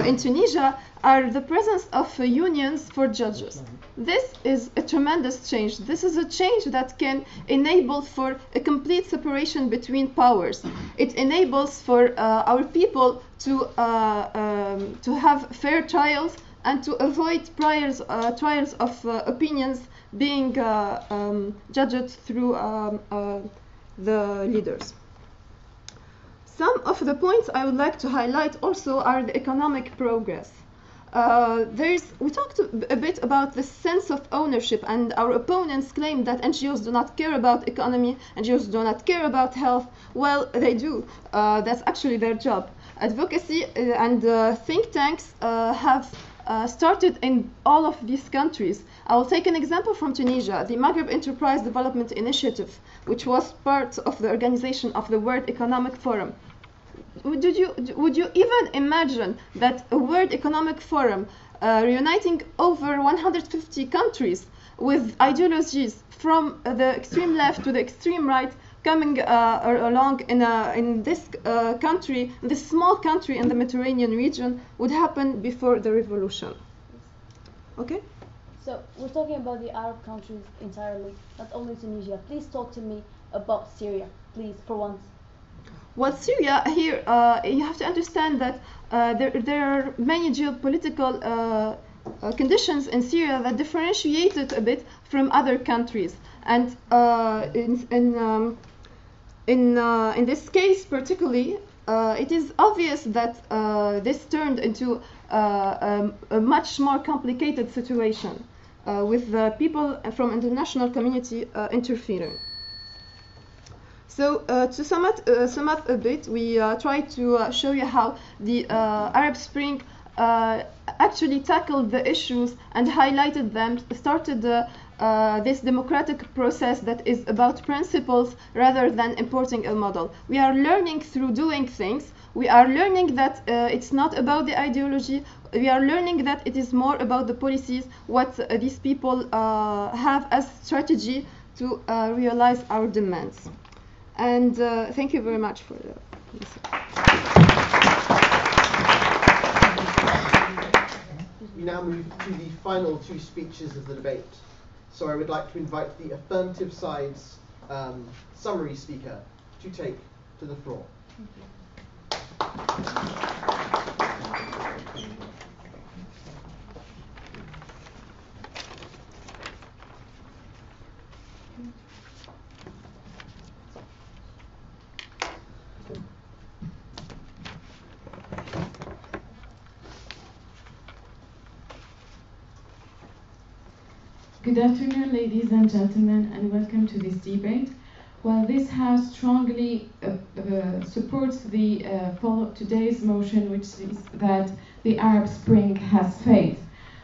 in Tunisia are the presence of unions for judges. This is a tremendous change. This is a change that can enable for a complete separation between powers. It enables for our people to have fair trials and to avoid trials of opinions being judged through the leaders. Some of the points I would like to highlight also are the economic progress. We talked a bit about the sense of ownership, and our opponents claim that NGOs do not care about economy, NGOs do not care about health. Well, they do. That's actually their job. Advocacy and think tanks have started in all of these countries. I will take an example from Tunisia, the Maghreb Enterprise Development Initiative, which was part of the organization of the World Economic Forum. Would you even imagine that a World Economic Forum reuniting over 150 countries with ideologies from the extreme left to the extreme right coming along in this country, this small country in the Mediterranean region, would happen before the revolution? Okay? So we're talking about the Arab countries entirely, not only Tunisia. Please talk to me about Syria, please, for once. Well, Syria here, you have to understand that there are many geopolitical conditions in Syria that differentiate it a bit from other countries. And in this case particularly, it is obvious that this turned into a much more complicated situation with people from international community interfering. So to sum up a bit, we try to show you how the Arab Spring actually tackled the issues and highlighted them, started this democratic process that is about principles rather than importing a model. We are learning through doing things. We are learning that it's not about the ideology. We are learning that it is more about the policies, what these people have as strategy to realize our demands. And thank you very much for listening. We now move to the final two speeches of the debate. So I would like to invite the affirmative side's summary speaker to take to the floor. Good afternoon, ladies and gentlemen, and welcome to this debate. Well, this House strongly supports the today's motion, which is that the Arab Spring has failed.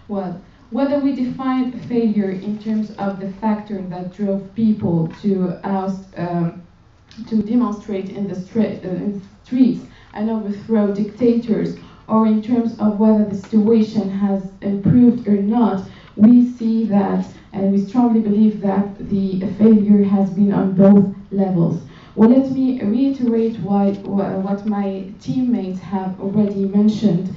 Well, whether we define failure in terms of the factor that drove people to demonstrate in the streets and overthrow dictators, or in terms of whether the situation has improved or not, we see that, and we strongly believe that the failure has been on both levels. Well, let me reiterate what my teammates have already mentioned,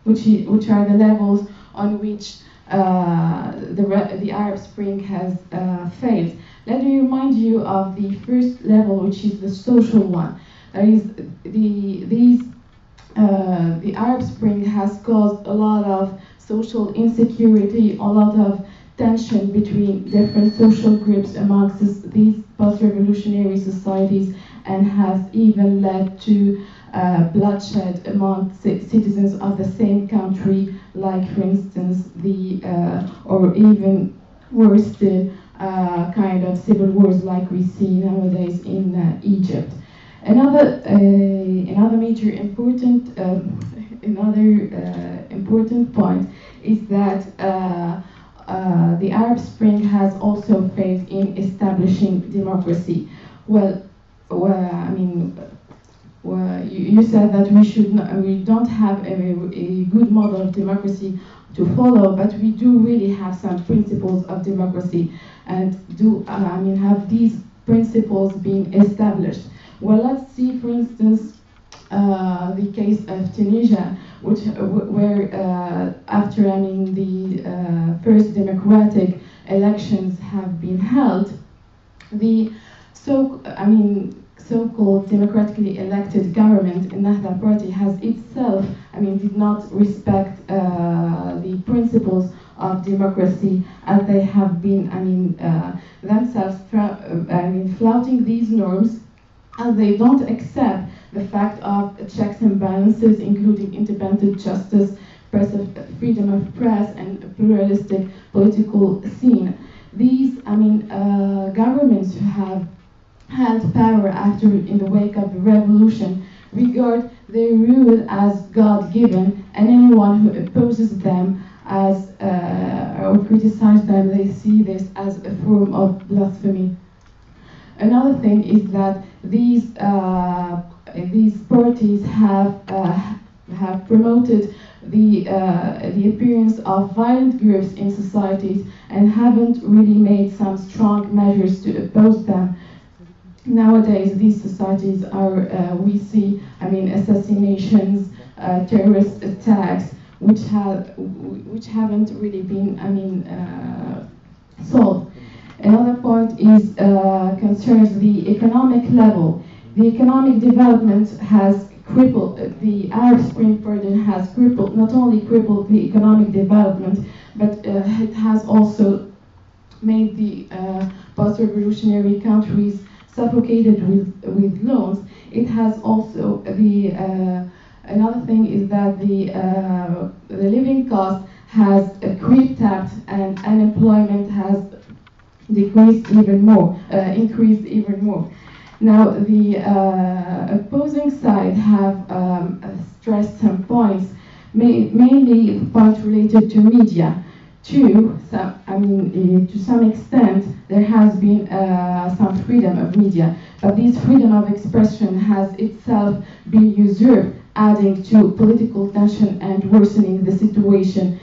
which are the levels on which the Arab Spring has failed. Let me remind you of the first level, which is the social one. That is, the Arab Spring has caused a lot of social insecurity, a lot of tension between different social groups amongst these post-revolutionary societies, and has even led to bloodshed among citizens of the same country, like, for instance, or even worse still, kind of civil wars like we see nowadays in Egypt. Another major important important point is that the Arab Spring has also failed in establishing democracy. Well, I mean, you said that we don't have a good model of democracy to follow, but we do really have some principles of democracy, and have these principles being established. Well, let's see, for instance, the case of Tunisia, where after the first democratic elections have been held, the so-called democratically elected government, Ennahda Party, has itself, did not respect the principles of democracy, as they have been, themselves, flouting these norms, and they don't accept the fact of checks and balances, including independent justice, freedom of press, and a pluralistic political scene. These, governments who have held power in the wake of the revolution regard their rule as God-given, and anyone who opposes them or criticizes them, they see this as a form of blasphemy. Another thing is that these parties have promoted the appearance of violent groups in societies and haven't really made some strong measures to oppose them. Nowadays, these societies are, we see, assassinations, terrorist attacks, which haven't really been, solved. Another point is concerns the economic level. The economic development has crippled, the Arab Spring has crippled, not only crippled the economic development, but it has also made the post-revolutionary countries suffocated with loans. It has also another thing is that the living cost has creeped up, and unemployment has increased even more. Now, the opposing side have stressed some points, mainly points related to media. To some extent, there has been some freedom of media, but this freedom of expression has itself been usurped, adding to political tension and worsening the situation,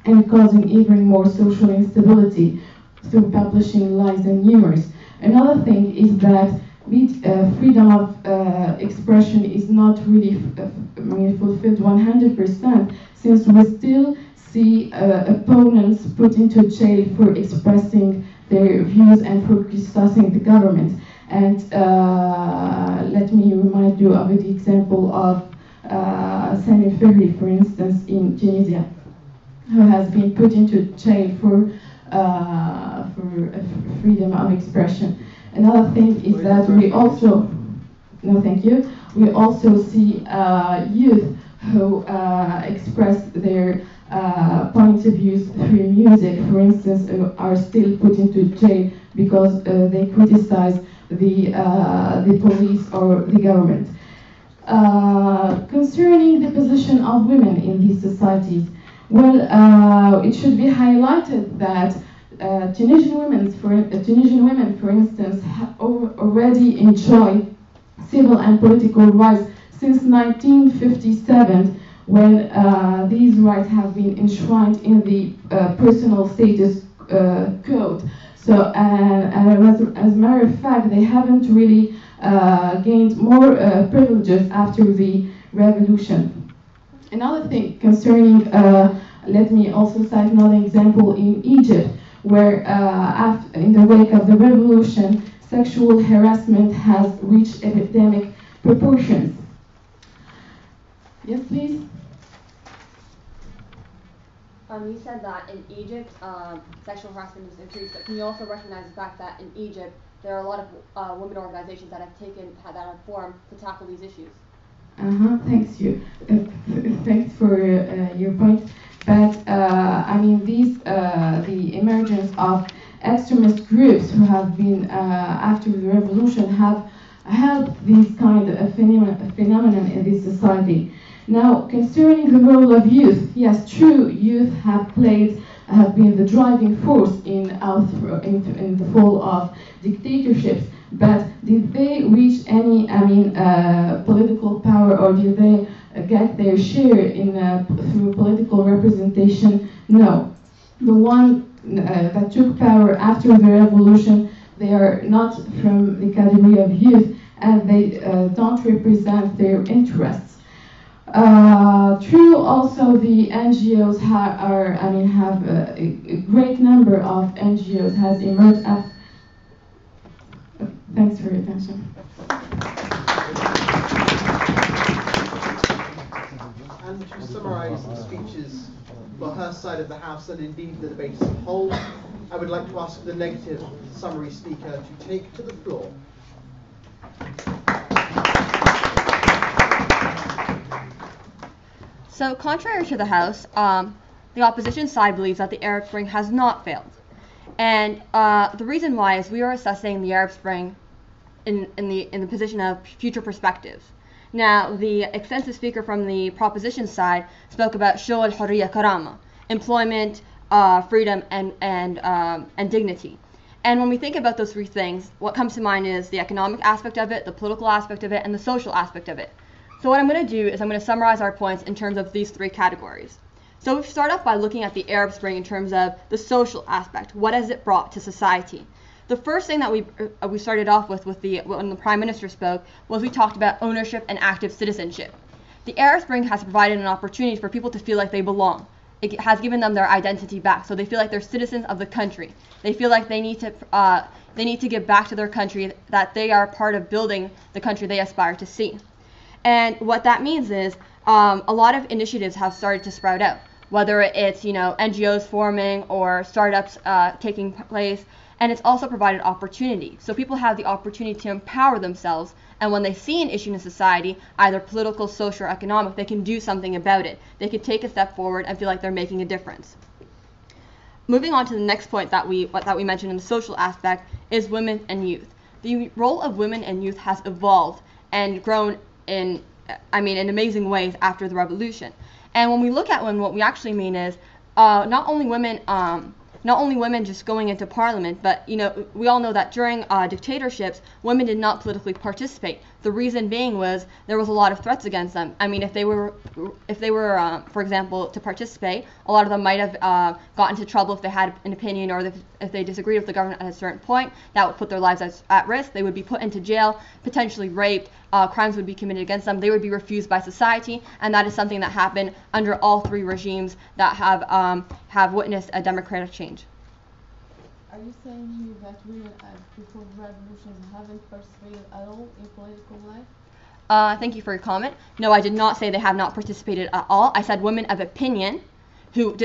and causing even more social instability through publishing lies and rumors. Another thing is that freedom of expression is not really fulfilled 100%, since we still see opponents put into jail for expressing their views and for criticizing the government. And let me remind you of the example of Sami Ferri, for instance, in Tunisia, who has been put into jail for freedom of expression. Another thing is that we also, we also see youth who express their point of views through music, for instance, are still put into jail because they criticize the police or the government. Concerning the position of women in these societies, well, it should be highlighted that Tunisian women, for instance, already enjoy civil and political rights since 1957, when these rights have been enshrined in the personal status code. So, as a matter of fact, they haven't really gained more privileges after the revolution. Another thing concerning, let me also cite another example in Egypt, where in the wake of the revolution, sexual harassment has reached epidemic proportions. Yes, please. You said that in Egypt, sexual harassment has increased, but can you also recognize the fact that in Egypt, there are a lot of women organizations that have formed to tackle these issues? Thanks you. Thanks for your point. But I mean, the emergence of extremist groups who have been after the revolution have helped these kind of phenomenon in this society. Now, concerning the role of youth, yes, true, youth have been the driving force in the fall of dictatorships. But did they reach any, political power, or did they get their share through political representation? No. The one that took power after the revolution, they are not from the category of youth, and they don't represent their interests. True, also the NGOs have a great number of NGOs has emerged. Thanks for your attention. And to summarise the speeches for her side of the House, and indeed the debate as a whole, I would like to ask the negative summary speaker to take to the floor. So, contrary to the House, the opposition side believes that the Arab Spring has not failed. And the reason why is we are assessing the Arab Spring in the position of future perspectives. Now, the extensive speaker from the proposition side spoke about show al-hurriya karama, employment, freedom, and dignity. And when we think about those three things, what comes to mind is the economic aspect of it, the political aspect of it, and the social aspect of it. So what I'm going to do is I'm going to summarize our points in terms of these three categories. So we start off by looking at the Arab Spring in terms of the social aspect. What has it brought to society? The first thing that we started off with when the Prime Minister spoke was we talked about ownership and active citizenship. The Arab Spring has provided an opportunity for people to feel like they belong. It has given them their identity back, so they feel like they're citizens of the country. They feel like they need to give back to their country, that they are part of building the country they aspire to see. And what that means is a lot of initiatives have started to sprout out, whether it's NGOs forming or startups taking place, and it's also provided opportunity. So people have the opportunity to empower themselves, and when they see an issue in society, either political, social, or economic, they can do something about it. They can take a step forward and feel like they're making a difference. Moving on to the next point that we mentioned in the social aspect is women and youth. The role of women and youth has evolved and grown in amazing ways after the revolution. And when we look at what we actually mean is not only women just going into parliament, but we all know that during dictatorships, women did not politically participate. The reason being was there was a lot of threats against them. I mean, if they were, for example, to participate, a lot of them might have gotten into trouble if they had an opinion, or if they disagreed with the government at a certain point. That would put their lives at risk. They would be put into jail, potentially raped. Crimes would be committed against them. They would be refused by society, and that is something that happened under all three regimes that have witnessed a democratic change. Are you saying here that women before the revolution haven't participated at all in political life? Thank you for your comment. No, I did not say they have not participated at all. I said women of opinion who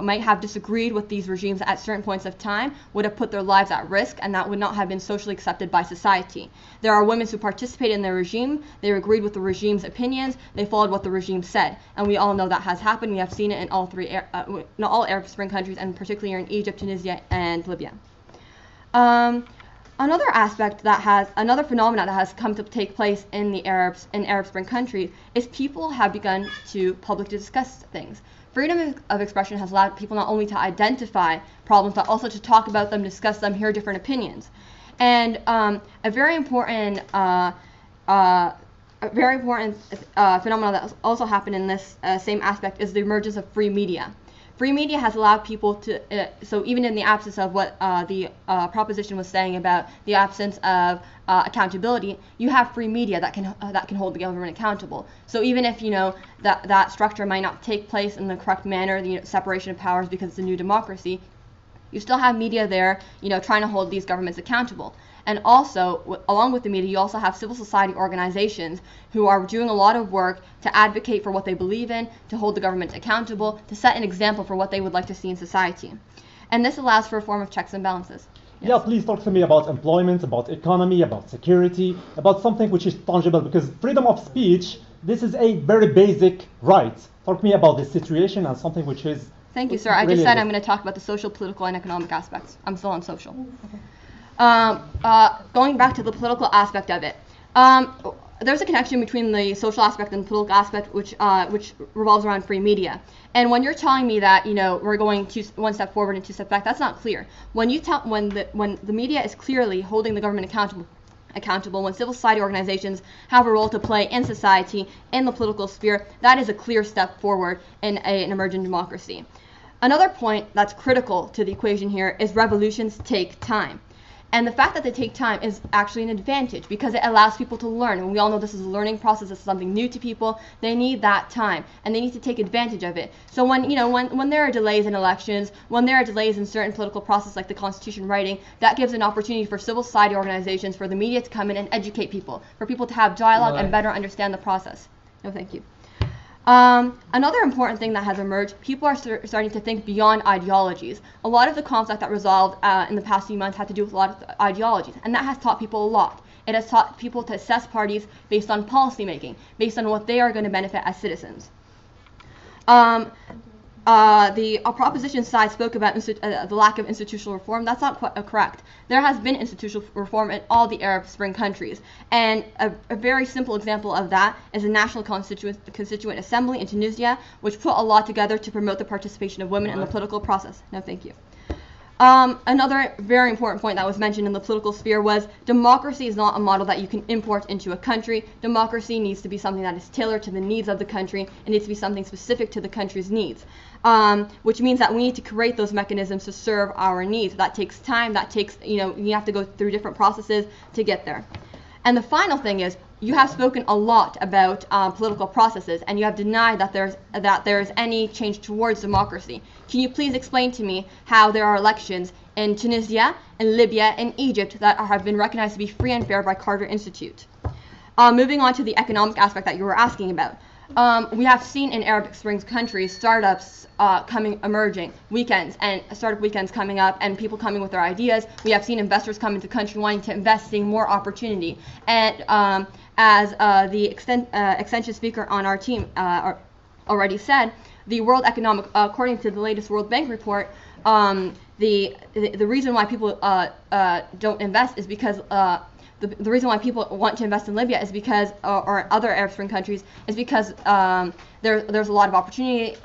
might have disagreed with these regimes at certain points of time would have put their lives at risk, and that would not have been socially accepted by society. There are women who participated in the regime, they agreed with the regime's opinions, they followed what the regime said, and we all know that has happened. We have seen it in all Arab Spring countries, and particularly in Egypt, Tunisia, and Libya. Another phenomenon that has come to take place in Arab Spring countries is people have begun to publicly discuss things. Freedom of expression has allowed people not only to identify problems, but also to talk about them, discuss them, hear different opinions. And a very important phenomenon that also happened in this same aspect is the emergence of free media. Free media has allowed people to, so even in the absence of what the proposition was saying about the absence of accountability, you have free media that can hold the government accountable. So even if that structure might not take place in the correct manner, the separation of powers because it's a new democracy, you still have media there, trying to hold these governments accountable. And also, along with the media, you also have civil society organizations who are doing a lot of work to advocate for what they believe in, to hold the government accountable, to set an example for what they would like to see in society. And this allows for a form of checks and balances. Yes. Yeah, please talk to me about employment, about economy, about security, about something which is tangible, because freedom of speech, this is a very basic right. Talk to me about this situation and something which is... Thank you, sir. I just said I'm going to talk about the social, political, and economic aspects. I'm still on social. Okay. Going back to the political aspect of it, there's a connection between the social aspect and the political aspect, which revolves around free media. And when you're telling me that we're going one step forward and two steps back, that's not clear. When the media is clearly holding the government accountable, when civil society organizations have a role to play in society, in the political sphere, that is a clear step forward in an emerging democracy. Another point that's critical to the equation here is revolutions take time. And the fact that they take time is actually an advantage because it allows people to learn. And we all know this is a learning process. This is something new to people. They need that time, and they need to take advantage of it. So when there are delays in elections, when there are delays in certain political processes like the constitution writing, that gives an opportunity for civil society organizations, for the media to come in and educate people, for people to have dialogue and better understand the process. No, thank you. Another important thing that has emerged, people are starting to think beyond ideologies. A lot of the conflict that resolved in the past few months had to do with a lot of ideologies, and that has taught people a lot. It has taught people to assess parties based on policy making, based on what they are going to benefit as citizens. The proposition side spoke about the lack of institutional reform. That's not quite correct. There has been institutional reform in all the Arab Spring countries, and a very simple example of that is the National Constituent Assembly in Tunisia, which put a law together to promote the participation of women in the political process. No, thank you. Another very important point that was mentioned in the political sphere was democracy is not a model that you can import into a country. Democracy needs to be something that is tailored to the needs of the country. It needs to be something specific to the country's needs, which means that we need to create those mechanisms to serve our needs. That takes time. That takes, you have to go through different processes to get there. And the final thing is, you have spoken a lot about political processes, and you have denied that there's any change towards democracy. Can you please explain to me how there are elections in Tunisia, in Libya, and Egypt that have been recognized to be free and fair by Carter Institute? Moving on to the economic aspect that you were asking about. We have seen in Arab Spring countries startups emerging, startup weekends coming up, and people coming with their ideas. We have seen investors come into the country wanting to invest, seeing more opportunity. And as the extension speaker on our team already said, according to the latest World Bank report, the reason why people don't invest is because the reason why people want to invest in Libya is because, or other Arab Spring countries, is because there's a lot of opportunity.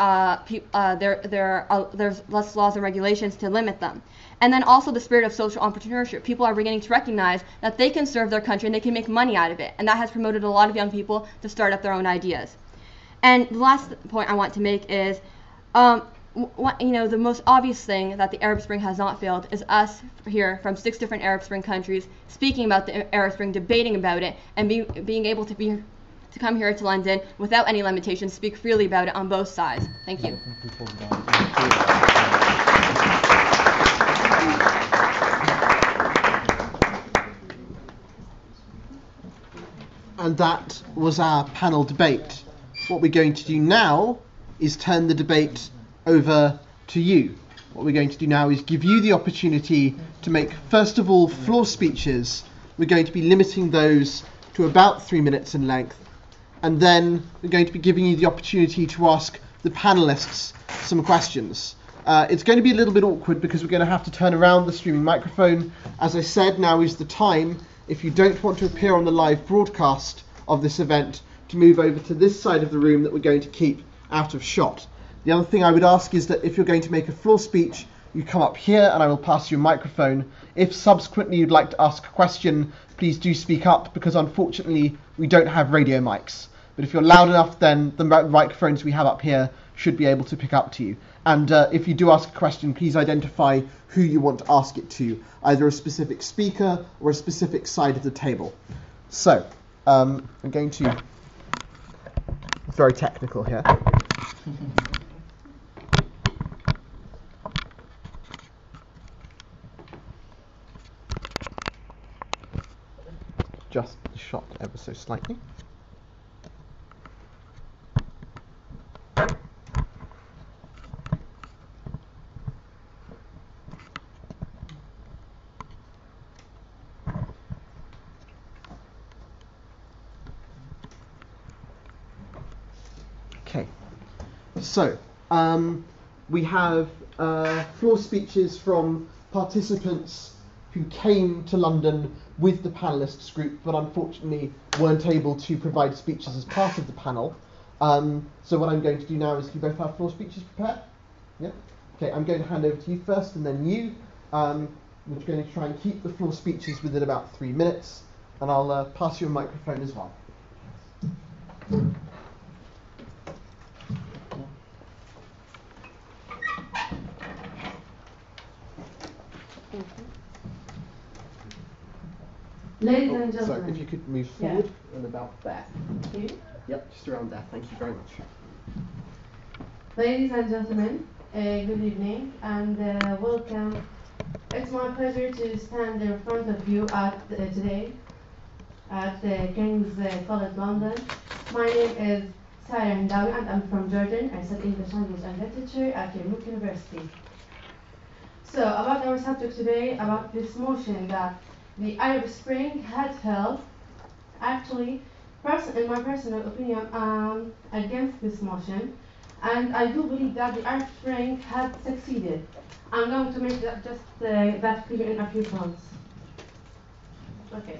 There's less laws and regulations to limit them. And then also the spirit of social entrepreneurship. People are beginning to recognize that they can serve their country and they can make money out of it. And that has promoted a lot of young people to start up their own ideas. And the last point I want to make is, the most obvious thing that the Arab Spring has not failed is us here from 6 different Arab Spring countries speaking about the Arab Spring, debating about it, and being able to come here to London without any limitations, speak freely about it on both sides. Thank you. And that was our panel debate. What we're going to do now is turn the debate over to you. What we're going to do now is give you the opportunity to make, first of all, floor speeches. We're going to be limiting those to about 3 minutes in length. And then we're going to be giving you the opportunity to ask the panelists some questions. It's going to be a little bit awkward because we're going to have to turn around the streaming microphone. As I said, now is the time, if you don't want to appear on the live broadcast of this event, to move over to this side of the room that we're going to keep out of shot. The other thing I would ask is that if you're going to make a floor speech, you come up here and I will pass you a microphone. If subsequently you'd like to ask a question, please do speak up, because unfortunately we don't have radio mics. But if you're loud enough, then the microphones we have up here should be able to pick up to you. And if you do ask a question, please identify who you want to ask it to, either a specific speaker or a specific side of the table. So, I'm going to... It's very technical here. Just the shot ever so slightly. Okay, so we have floor speeches from participants who came to London with the panelists group, but unfortunately weren't able to provide speeches as part of the panel. So what I'm going to do now is, you both have floor speeches prepared? Yeah? Okay, I'm going to hand over to you first and then you. We're going to try and keep the floor speeches within about 3 minutes, and I'll pass you a microphone as well. Ladies and gentlemen. So if you could move forward and about there. Here? Yep, just around there. Thank you very much. Ladies and gentlemen, good evening and welcome. It's my pleasure to stand in front of you today at King's College London. My name is Sarah Hindawi and I'm from Jordan. I study English language and literature at Yarmouk University. So about our subject today, about this motion that the Arab Spring had held, actually, in my personal opinion, against this motion, and I do believe that the Arab Spring had succeeded. I'm going to make that that clear in a few points. Okay.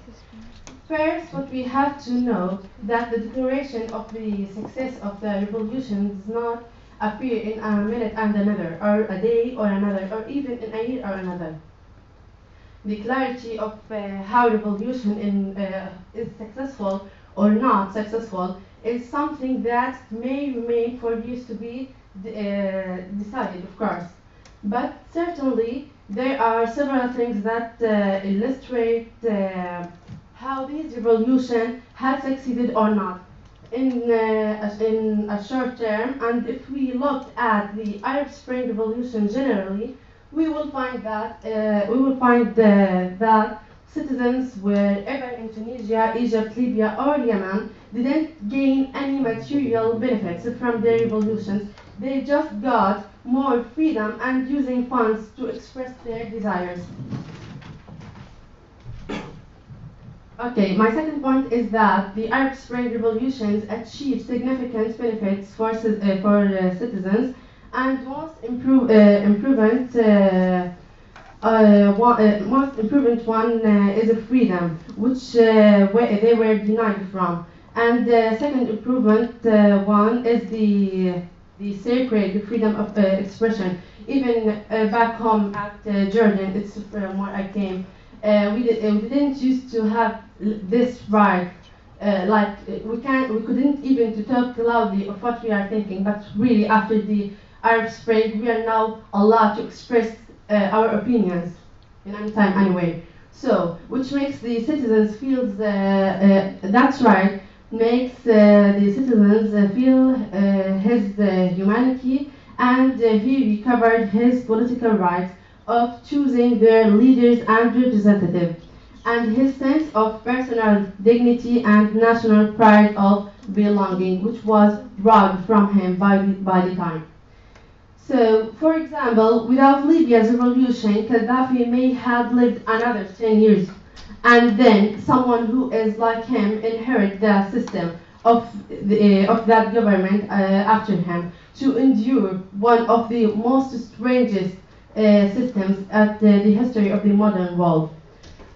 First, what we have to know that the declaration of the success of the revolution does not appear in a minute and another, or a day or another, or even in a year or another. The clarity of how revolution is successful or not successful is something that may remain for years to be decided, of course. But certainly there are several things that illustrate how this revolution has succeeded or not in a short term. And if we look at the Arab Spring Revolution generally, we will find that that citizens wherever in Tunisia, Egypt, Libya, or Yemen didn't gain any material benefits from their revolutions. They just got more freedom and using funds to express their desires. Okay, my second point is that the Arab Spring revolutions achieved significant benefits for citizens, and most improvement one is freedom, which they were denied from. And the second improvement one is the sacred freedom of expression. Even back home at Jordan, it's from where I came, we didn't used to have this right. We couldn't even to talk loudly of what we are thinking. But really, after the Arab Spring, we are now allowed to express our opinions in any time, anywhere. So, which makes the citizens feel that's right, makes the citizens feel his humanity, and he recovered his political rights of choosing their leaders and representatives, and his sense of personal dignity and national pride of belonging, which was robbed from him by the time. So, for example, without Libya's revolution, Gaddafi may have lived another 10 years, and then someone who is like him inherit the system of that government after him to endure one of the most strangest systems at the history of the modern world.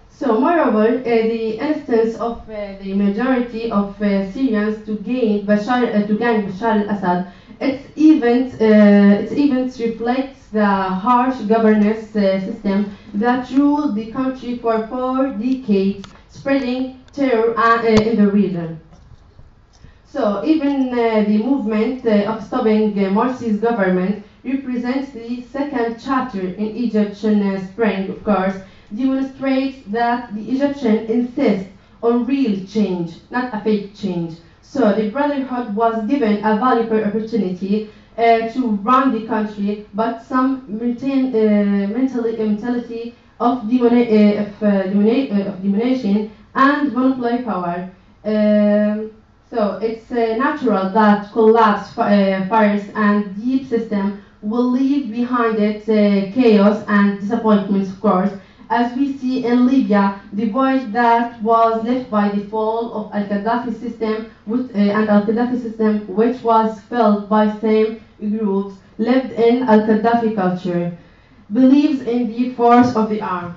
So, moreover, the instance of the majority of Syrians to gain Bashar al-Assad, its events reflects the harsh governance system that ruled the country for 4 decades, spreading terror in the region. So, even the movement of stopping Morsi's government represents the second chapter in Egyptian Spring, of course, demonstrates that the Egyptians insist on real change, not a fake change. So the Brotherhood was given a valuable opportunity to run the country, but some mentality of domination and monopoly power. So it's natural that collapse, fires, and deep system will leave behind it chaos and disappointments, of course, as we see in Libya, the void that was left by the fall of Al-Gaddafi system, which was filled by same groups lived in Al-Gaddafi culture, believes in the force of the arm.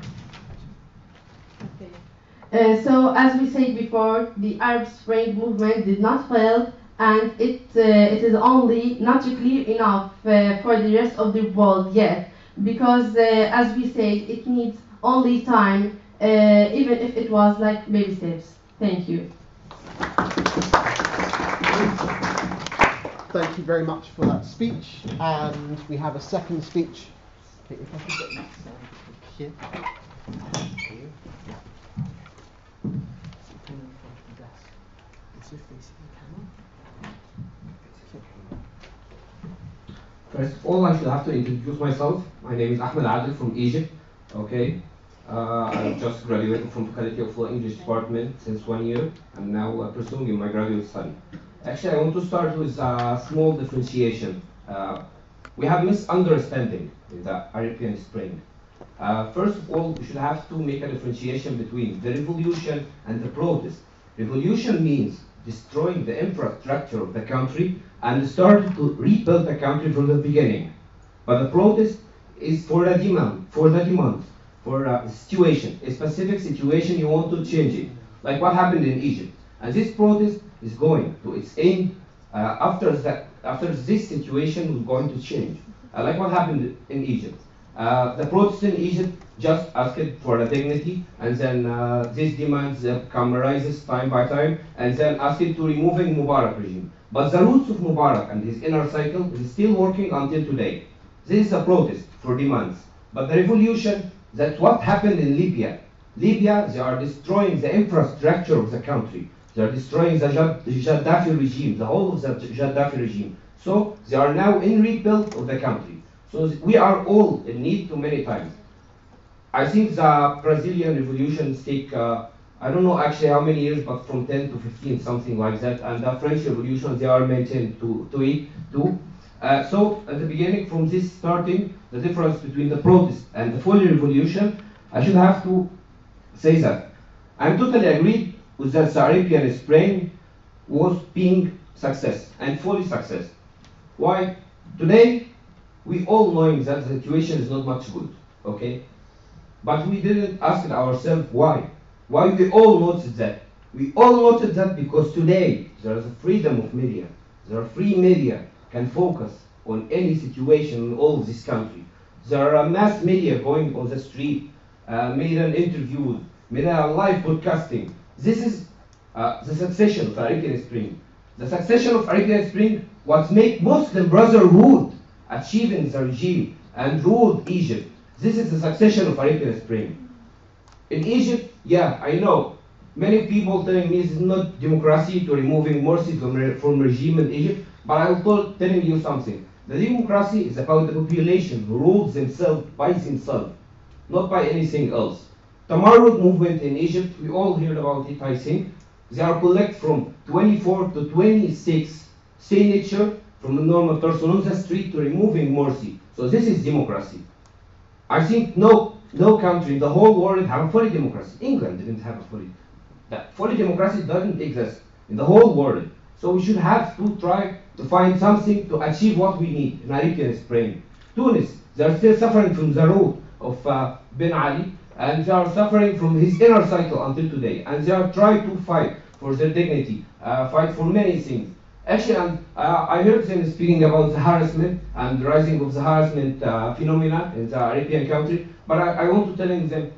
So, as we said before, the Arab Spring movement did not fail, and it is only not clear enough for the rest of the world yet, because, as we said, it needs only time, even if it was like baby steps. Thank you. Thank you very much for that speech, and we have a second speech. Okay, if I can get this here. Thank you. First of all, I should have to introduce myself. My name is Ahmed Adil from Egypt. Okay, I've just graduated from Faculty of Law English Department since 1 year. I'm now pursuing my graduate study. Actually, I want to start with a small differentiation. We have misunderstanding in the Arabian Spring. First of all, we should have to make a differentiation between the revolution and the protest. Revolution means destroying the infrastructure of the country and started to rebuild the country from the beginning. But the protest is for the demand, for a situation, a specific situation you want to change it, like what happened in Egypt. And this protest is going to its aim after this situation is going to change, like what happened in Egypt. The protests in Egypt just asked for a dignity, and then these demands come rises time by time, and then asked to removing Mubarak regime. But the roots of Mubarak and his inner cycle is still working until today. This is a protest for demands. But the revolution, that's what happened in Libya. Libya, they are destroying the infrastructure of the country. They are destroying the Gaddafi regime, the whole of the Gaddafi regime. So they are now in rebuild of the country. So we are all in need to many times. I think the Brazilian revolutions take, I don't know actually how many years, but from 10 to 15, something like that. And the French Revolution, they are maintained to it too. So at the beginning, from this starting, the difference between the protest and the full revolution, I should have to say that I'm totally agreed with that the Arabian Spring was being success and fully success. Why? Today, we all knowing that the situation is not much good, okay? But we didn't ask ourselves why. Why we all noticed that? We all noticed that because today there is a freedom of media. There are free media can focus on any situation in all of this country. There are mass media going on the street, made an interview, made a live broadcasting. This is the succession of Arabian Spring. The succession of Arabian Spring was make Muslim Brotherhood achieving the regime and ruled Egypt. This is the succession of Arabian Spring. In Egypt, yeah, I know. Many people telling me it's not democracy to removing Morsi from regime in Egypt, but I will telling you something. The democracy is about the population who rules themselves by themselves, not by anything else. The Tamarrud movement in Egypt, we all heard about it, I think. They are collect from 24 to 26 signatures from a normal person on the street to removing Morsi. So this is democracy. I think no country in the whole world have a fully democracy. England didn't have a fully democracy doesn't exist in the whole world. So we should have to try to find something to achieve what we need in Arabian Spring. Tunis, they are still suffering from the road of Ben Ali, and they are suffering from his inner cycle until today. And they are trying to fight for their dignity, fight for many things. Actually, I heard them speaking about the harassment and the rising of the harassment phenomena in the Arabian country. But I want to tell them,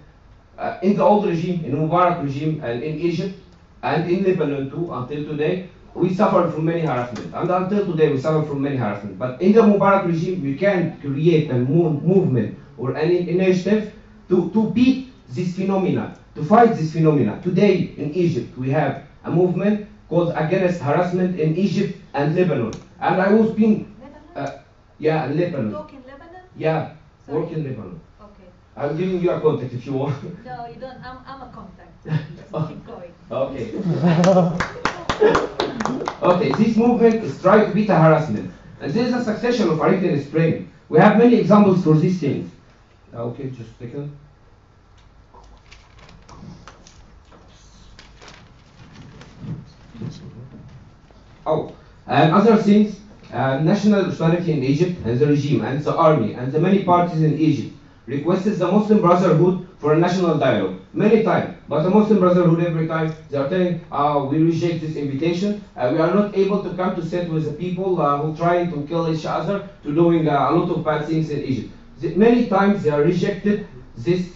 in the old regime, in the Mubarak regime, and in Egypt, and in Lebanon too, until today, we suffered from many harassment. And until today, we suffer from many harassment. But in the Mubarak regime, we can create a movement or an initiative to beat this phenomena, to fight this phenomena. Today, in Egypt, we have a movement called Against Harassment in Egypt and Lebanon. And I was being, yeah, in Lebanon. Talk in Lebanon? Yeah, Sorry. work in Lebanon. Okay. I'm giving you a contact if you want. No, you don't. I'm a contact. Just keep going. Okay. Okay, this movement is trying to beat a harassment. And this is a succession of Arabian Spring. We have many examples for these things. Okay, just a second. Oh, and other things, national authority in Egypt and the regime and the army and the many parties in Egypt requested the Muslim Brotherhood for a national dialogue many times, but the Muslim Brotherhood every time they are telling, we reject this invitation. We are not able to come to sit with the people who trying to kill each other, to doing a lot of bad things in Egypt. Many times they are rejected this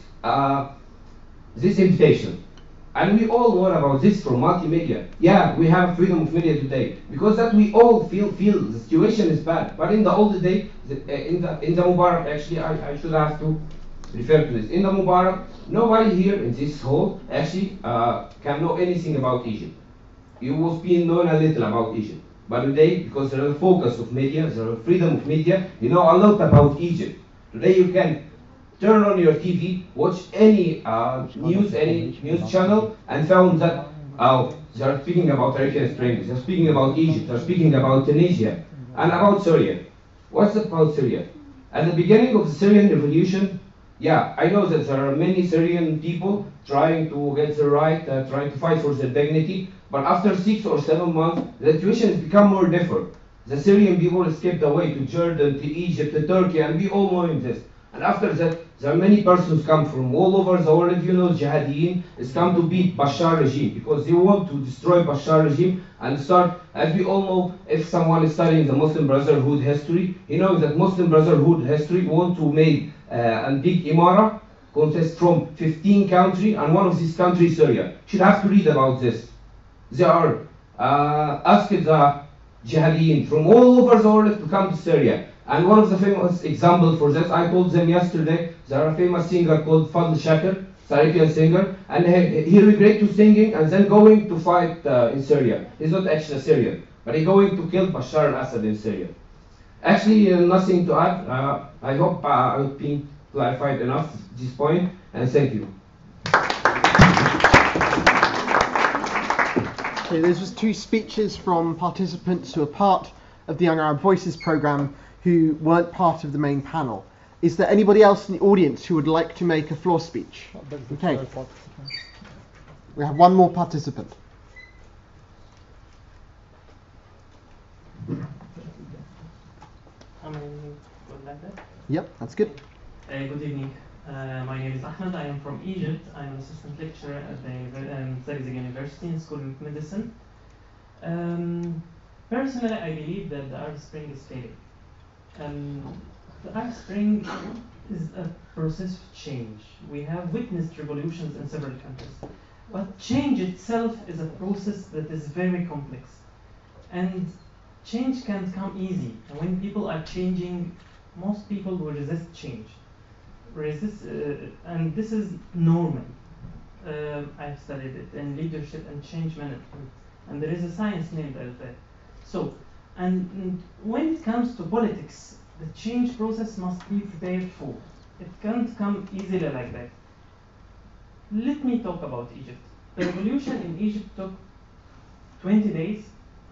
this invitation. And we all know about this from multimedia. Yeah, we have freedom of media today because that we all feel the situation is bad. But in the old day, in the Mubarak, actually, I should have to refer to this. In the Mubarak, nobody here in this hall actually can know anything about Egypt. You was being known a little about Egypt. But today, because there is a focus of media, there is freedom of media, you know a lot about Egypt. Today you can turn on your TV, watch any news channel, and found that they are speaking about Arabian Spring, they are speaking about Egypt, they are speaking about Tunisia, and about Syria. What's about Syria? At the beginning of the Syrian revolution, yeah, I know that there are many Syrian people trying to get the right, trying to fight for their dignity, but after 6 or 7 months, the situation has become more different. The Syrian people escaped away to Jordan, to Egypt, to Turkey, and we all know this. And after that, there are many persons come from all over the world. You know, Jihadiyin is come to beat Bashar regime because they want to destroy Bashar regime and start. As we all know, if someone is studying the Muslim Brotherhood history, he knows that Muslim Brotherhood history want to make a big Imara consist from 15 countries, and one of these countries, Syria. Should have to read about this. They are asked the Jihadiyin from all over the world to come to Syria. And one of the famous examples for this, I told them yesterday, there are a famous singer called Fadl Shakir, Syrian singer, and he regret to singing and then going to fight in Syria. He's not actually Syrian, but he's going to kill Bashar al-Assad in Syria. Actually, nothing to add. I hope I've been clarified enough at this point, and thank you. Okay, those was 2 speeches from participants who are part of the Young Arab Voices programme who weren't part of the main panel. Is there anybody else in the audience who would like to make a floor speech? Okay. We have one more participant. Yep, that's good. Good evening. My name is Ahmed. I am from Egypt. I'm an assistant lecturer at the Zagreb University in School of Medicine. Personally, I believe that the Arab Spring is failing. The Arab Spring is a process of change. We have witnessed revolutions in several countries, but change itself is a process that is very complex, and change can't come easy. And when people are changing, most people will resist change. And this is normal. I've studied it in leadership and change management, and there is a science named as that. So, and when it comes to politics, the change process must be prepared for. It can't come easily like that. Let me talk about Egypt. The revolution in Egypt took 20 days.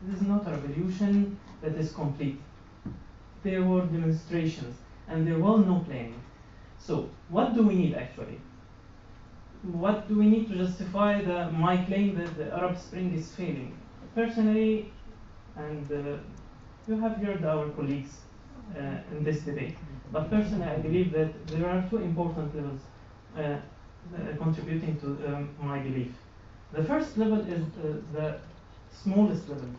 This is not a revolution that is complete. there were demonstrations, and there was no planning. So what do we need actually? What do we need to justify my claim that the Arab Spring is failing? Personally, and you have heard our colleagues in this debate, but personally I believe that there are two important levels contributing to my belief. The first level is the smallest level,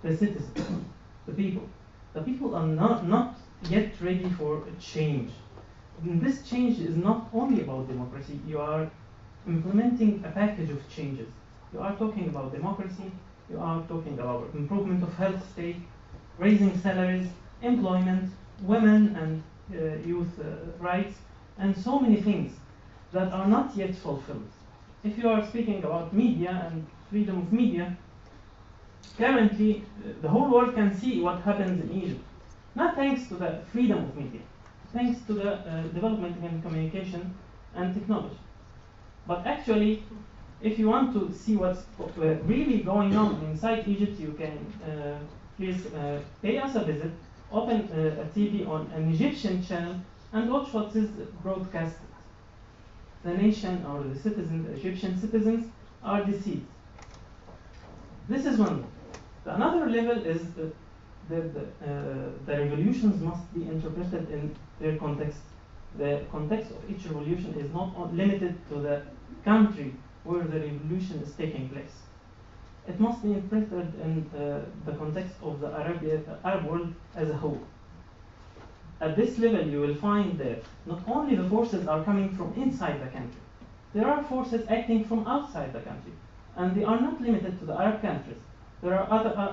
the citizens, the people. The people are not yet ready for change. And this change is not only about democracy. You are implementing a package of changes. You are talking about democracy, you are talking about improvement of health state, raising salaries, employment, women and youth rights, and so many things that are not yet fulfilled. If you are speaking about media and freedom of media, currently the whole world can see what happens in Egypt. Not thanks to the freedom of media, thanks to the development in communication and technology. But actually, if you want to see what's really going on inside Egypt, you can please pay us a visit, open a TV on an Egyptian channel, and watch what is broadcasted. The nation or the citizens, Egyptian citizens, are deceived. This is one level. Another level is the revolutions must be interpreted in their context. The context of each revolution is not limited to the country where the revolution is taking place. It must be interpreted in the context of the Arab world as a whole. At this level, you will find that not only the forces are coming from inside the country, there are forces acting from outside the country, and they are not limited to the Arab countries. There are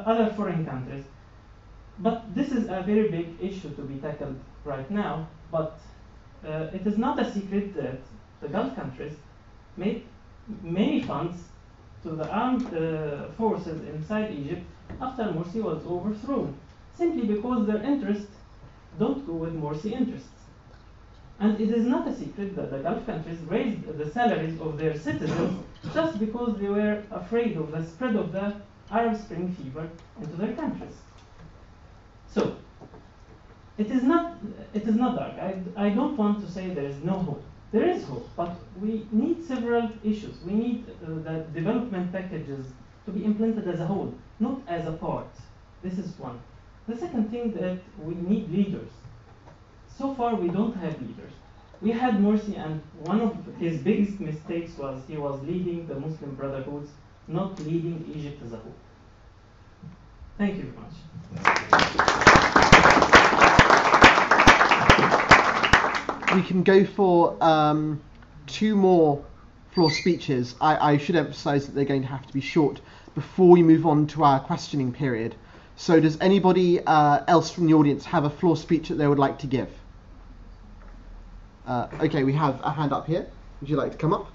other foreign countries, but this is a very big issue to be tackled right now. But it is not a secret that the Gulf countries made many funds to the armed forces inside Egypt after Morsi was overthrown, simply because their interests don't go with Morsi interests. And it is not a secret that the Gulf countries raised the salaries of their citizens just because they were afraid of the spread of the Arab Spring fever into their countries. So, it is not dark. I don't want to say there is no hope. There is hope, but we need several issues. We need the development packages to be implemented as a whole, not as a part. This is one. The second thing that we need leaders. So far, we don't have leaders. We had Morsi, and one of his biggest mistakes was he was leading the Muslim Brotherhoods, not leading Egypt as a whole. Thank you very much. We can go for 2 more floor speeches. I should emphasise that they're going to have to be short before we move on to our questioning period. So does anybody else from the audience have a floor speech that they would like to give? Okay, we have a hand up here. Would you like to come up?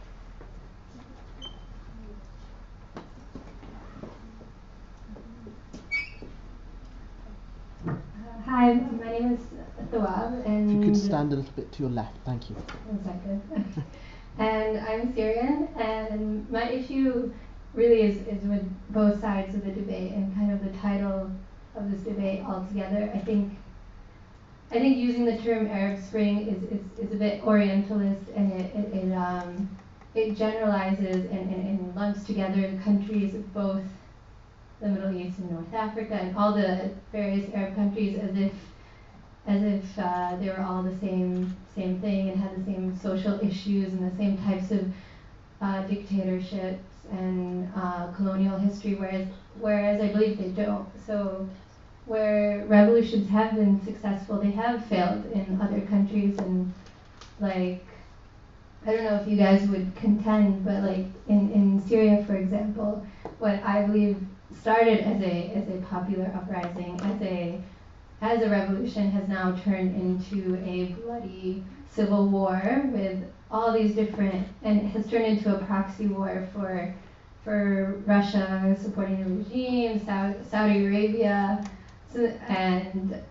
Hi, my name is Thawab, and if you could stand a little bit to your left, thank you. 1 second. And I'm Syrian, and my issue really is with both sides of the debate and kind of the title of this debate altogether. I think using the term Arab Spring is a bit Orientalist, and it generalizes and lumps together the countries of both the Middle East and North Africa and all the various Arab countries as if they were all the same thing and had the same social issues and the same types of dictatorships and colonial history, whereas I believe they don't. So where revolutions have been successful, they have failed in other countries, and like, I don't know if you guys would contend, but like in Syria, for example, what I believe started as a popular uprising, as a revolution, has now turned into a bloody civil war with all these different, and has turned into a proxy war for Russia supporting the regime, Saudi Arabia, and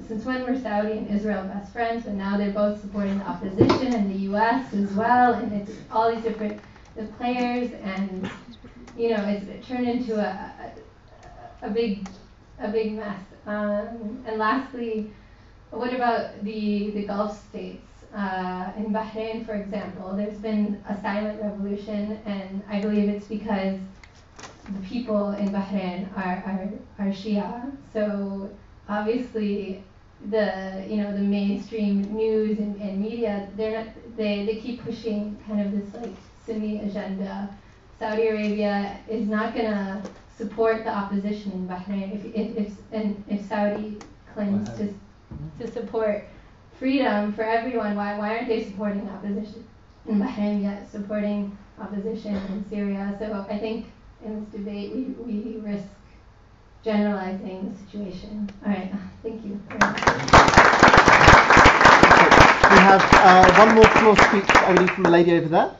since when were Saudi and Israel best friends? But now they're both supporting the opposition and the U.S. as well, and it's all these different players, and you know, it's turned into a big mess. And lastly, what about the Gulf states? In Bahrain, for example, there's been a silent revolution, and I believe it's because the people in Bahrain are Shia. So obviously, the mainstream news and media, they keep pushing kind of this like Sunni agenda. Saudi Arabia is not gonna support the opposition in Bahrain if Saudi claims to support freedom for everyone. Why aren't they supporting opposition in Bahrain yet supporting opposition in Syria? So I think in this debate we risk generalizing the situation. All right, thank you. We have one more floor speech, I believe, from the lady over there.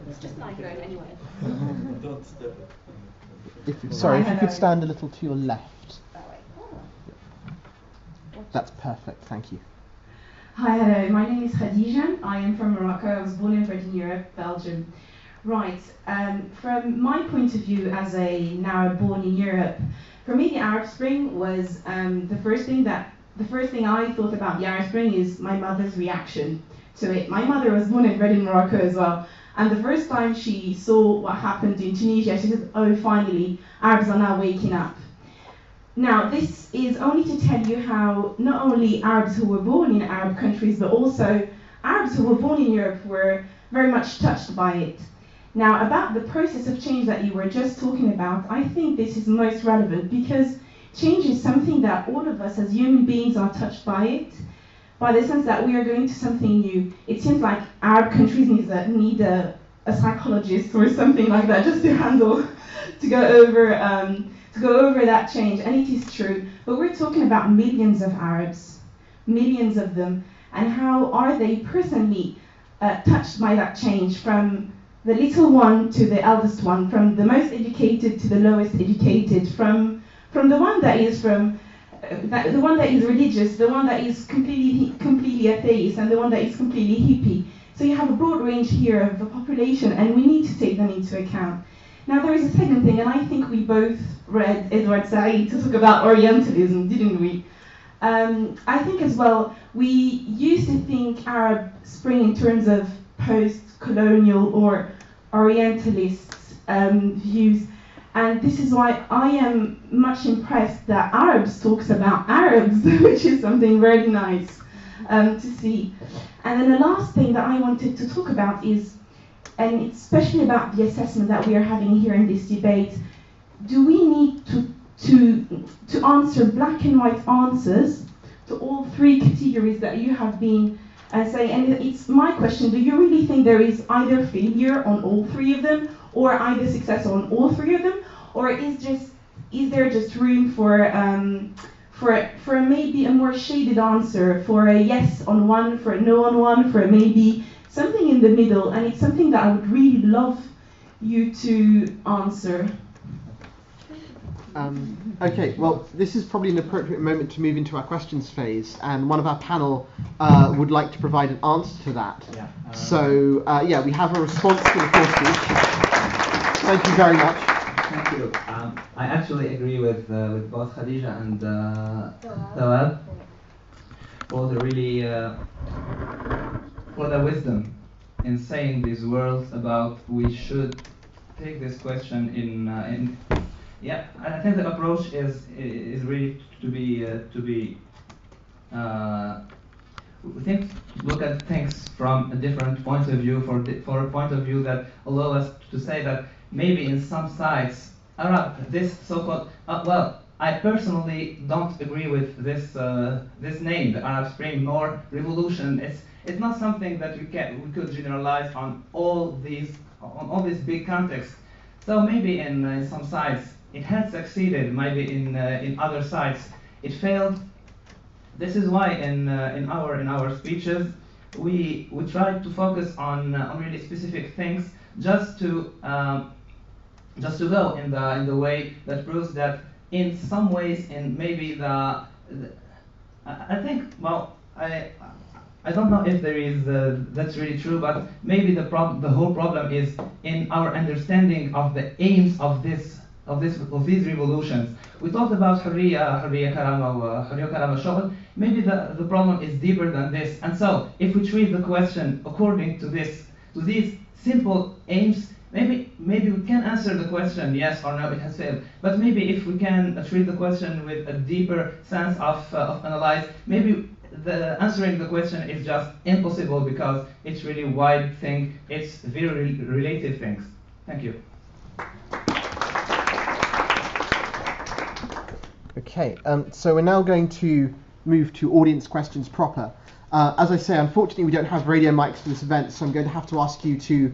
It's just like going anyway. Sorry, if you could stand a little to your left. That's perfect, thank you. Hi, hello. My name is Khadija. I am from Morocco. I was born and bred in Europe, Belgium. Right. From my point of view as an Arab born in Europe, for me the Arab Spring was the first thing I thought about the Arab Spring is my mother's reaction to it. My mother was born and bred in Morocco as well. And the first time she saw what happened in Tunisia, she said, "Oh, finally, Arabs are now waking up." Now, this is only to tell you how not only Arabs who were born in Arab countries, but also Arabs who were born in Europe were very much touched by it. Now, about the process of change that you were just talking about, I think this is most relevant because change is something that all of us as human beings are touched by it, by the sense that we are going to something new. It seems like Arab countries need a psychologist or something like that just to go over that change, and it is true. But we're talking about millions of Arabs, millions of them, and how are they personally touched by that change, from the little one to the eldest one, from the most educated to the lowest educated, from the one that is the one that is religious, the one that is completely atheist, and the one that is completely hippie. So you have a broad range here of the population, and we need to take them into account. Now there is a second thing, and I think we both read Edward Said to talk about Orientalism, didn't we? I think as well, we used to think Arab Spring in terms of post-colonial or Orientalist views, and this is why I am much impressed that Arabs talks about Arabs, which is something really nice to see. And then the last thing that I wanted to talk about is, and especially about the assessment that we are having here in this debate, do we need to answer black and white answers to all three categories that you have been saying? And it's my question, do you really think there is either failure on all three of them, or either success on all three of them, or is there just room for maybe a more shaded answer, for a yes on one, for a no on one, for maybe something in the middle? And it's something that I would really love you to answer. Okay, well, this is probably an appropriate moment to move into our questions phase, and one of our panel would like to provide an answer to that. Yeah, we have a response to the first speech. Thank you very much. Thank you. I actually agree with both Khadija and Tawab for the wisdom in saying these words about we should take this question in. Yeah, I think the approach is really to be look at things from a different point of view, for a point of view that allow us to say that maybe in some sides Arab, this so-called well, I personally don't agree with this name, the Arab Spring, nor revolution. It's not something that we could generalize on all these big contexts. So maybe in some sides it had succeeded, maybe in other sides it failed. This is why in our speeches we tried to focus on really specific things, just to go in the way that proves that in some ways, in maybe I think, well, I don't know if there is that's really true, but maybe the whole problem is in our understanding of the aims of these revolutions. We talked about حرية كرامة شغل. Maybe the problem is deeper than this. And so, if we treat the question according to these simple aims, maybe we can answer the question yes or no, it has failed. But maybe if we can treat the question with a deeper sense of analyze, maybe the answering the question is just impossible because it's really wide thing. It's very related things. Thank you. Okay, so we're now going to move to audience questions proper. As I say, unfortunately we don't have radio mics for this event, so I'm going to have to ask you to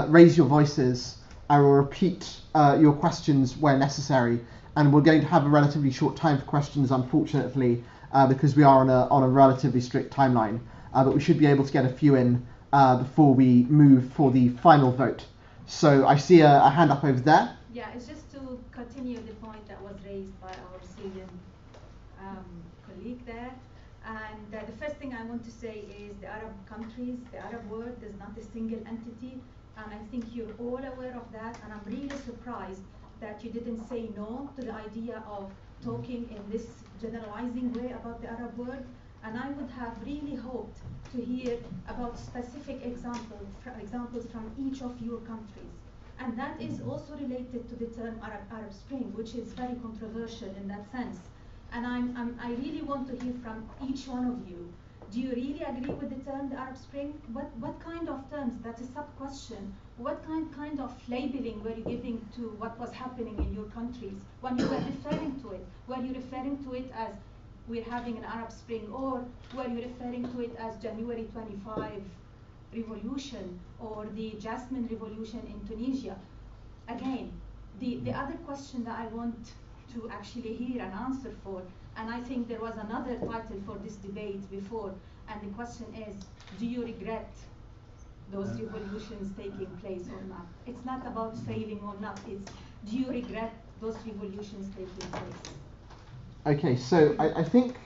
raise your voices and repeat your questions where necessary. And we're going to have a relatively short time for questions, unfortunately, because we are on a relatively strict timeline. But we should be able to get a few in before we move for the final vote. So I see a hand up over there. Yeah, it's just to continue the point that was raised by our Syrian colleague there. And the first thing I want to say is the Arab countries, the Arab world is not a single entity. And I think you're all aware of that. And I'm really surprised that you didn't say no to the idea of talking in this generalizing way about the Arab world. And I would have really hoped to hear about specific examples from each of your countries. And that is also related to the term Arab Spring, which is very controversial in that sense. And I really want to hear from each one of you. Do you really agree with the term the Arab Spring? What kind of terms? That's a sub-question. What kind of labeling were you giving to what was happening in your countries when you were referring to it? Were you referring to it as we're having an Arab Spring, or were you referring to it as January 25 revolution or the Jasmine revolution in Tunisia? Again, the other question that I want to actually hear an answer for, and I think there was another title for this debate before, and the question is, do you regret those revolutions taking place or not? It's not about failing or not, it's do you regret those revolutions taking place? Okay, so I think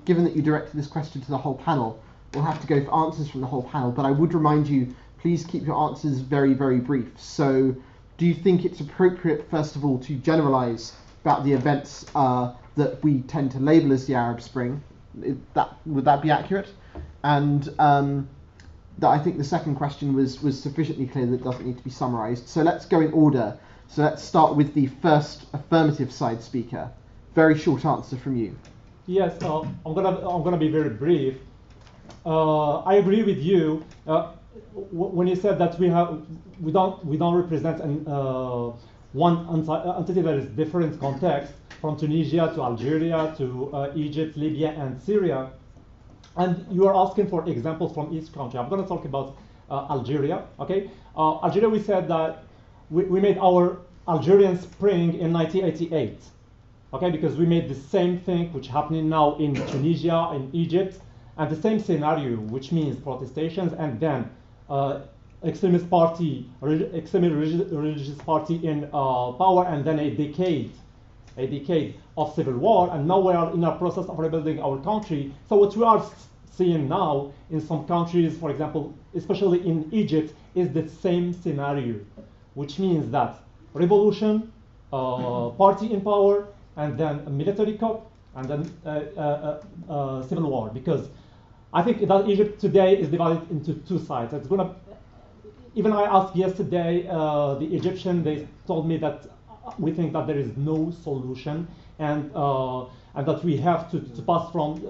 given that you directed this question to the whole panel, we'll have to go for answers from the whole panel, but I would remind you, please keep your answers very, very brief. So do you think it's appropriate, first of all, to generalize about the events that we tend to label as the Arab Spring? Would that be accurate? And I think the second question was sufficiently clear that it doesn't need to be summarized. So let's go in order. So let's start with the first affirmative side speaker. Very short answer from you. Yes, I'm gonna be very brief. I agree with you when you said that we don't represent one entity that is different context, from Tunisia to Algeria to Egypt, Libya, and Syria. And you are asking for examples from each country. I'm going to talk about Algeria. Okay, Algeria. We said that we made our Algerian Spring in 1988. Okay, because we made the same thing which happening now in Tunisia, in Egypt, and the same scenario, which means protestations and then extremist religious party in power, and then a decade of civil war, and now we are in a process of rebuilding our country. So what we are seeing now in some countries, for example, especially in Egypt, is the same scenario, which means that revolution, party in power, and then a military coup, and then civil war. Because I think that Egypt today is divided into two sides. It's gonna. Even I asked yesterday the Egyptian. They told me that we think that there is no solution, and that we have to pass from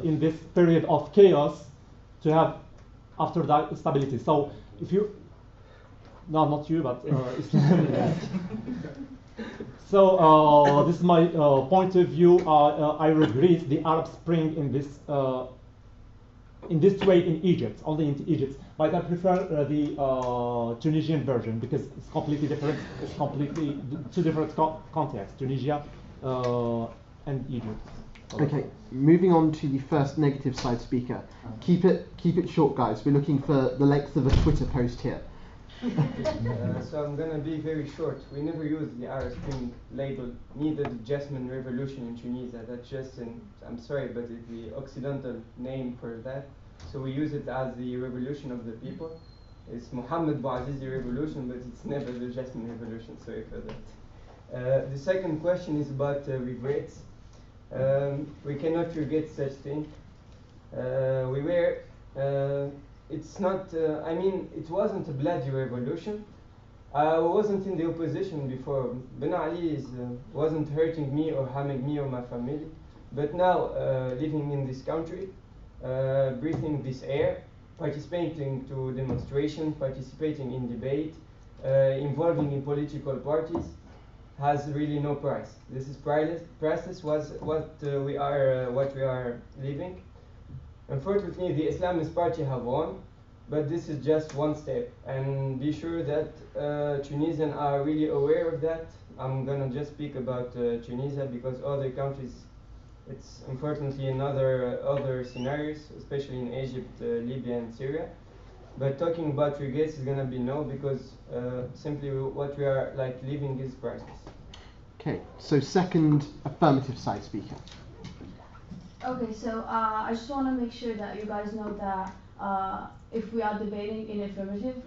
in this period of chaos to have after that stability. So if you, no, not you, but so this is my point of view. I regret the Arab Spring in this way in Egypt, only in Egypt. But I prefer the Tunisian version because it's completely different. It's completely two different contexts, Tunisia and Egypt. Okay, moving on to the first negative side speaker. Keep it short, guys. We're looking for the length of a Twitter post here. So I'm gonna be very short. We never used the Arab Spring label, neither the Jasmine Revolution in Tunisia. That's just I'm sorry, but it's the Occidental name for that. so we use it as the revolution of the people. It's Mohammed Bouazizi revolution, but it's never the Jasmine revolution, sorry for that. The second question is about regrets. We cannot regret such thing. It's not, it wasn't a bloody revolution. I wasn't in the opposition before. Ben Ali wasn't hurting me or harming me or my family. But now, living in this country, breathing this air, participating to demonstration, participating in debate, involving in political parties, has really no price. This is priceless. Was what we are living. Unfortunately, the Islamist Party have won, but this is just one step. And be sure that Tunisians are really aware of that. I'm gonna just speak about Tunisia because other countries, it's unfortunately other scenarios, especially in Egypt, Libya, and Syria. But talking about regrets is gonna be no, because simply what we are living is priceless. Okay, so second affirmative side speaker. Okay, so I just want to make sure that you guys know that if we are debating in affirmative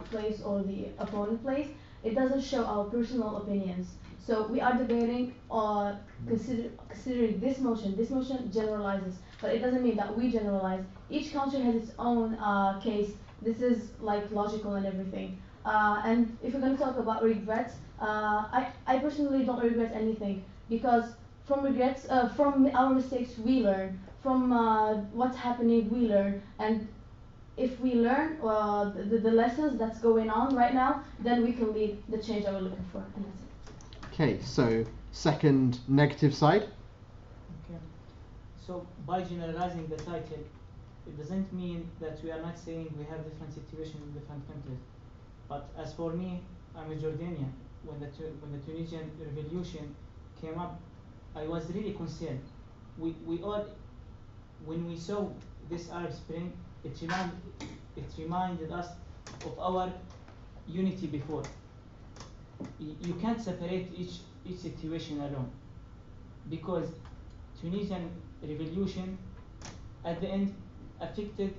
place or the opponent place, it doesn't show our personal opinions. So we are debating on considering this motion. This motion generalizes, but it doesn't mean that we generalize. Each country has its own case. This is logical and everything. And if we're going to talk about regrets, I personally don't regret anything, because from regrets, from our mistakes we learn, from what's happening we learn, and if we learn the lessons that's going on right now, then we can lead the change that we're looking for, and that's it. Okay, so second negative side. Okay. So by generalizing the title, it doesn't mean that we are not saying we have different situations in different countries. But as for me, I'm a Jordanian. When the Tunisian revolution came up, I was really concerned. We all, when we saw this Arab Spring, it reminded us of our unity before. You can't separate each situation alone, because Tunisian revolution at the end affected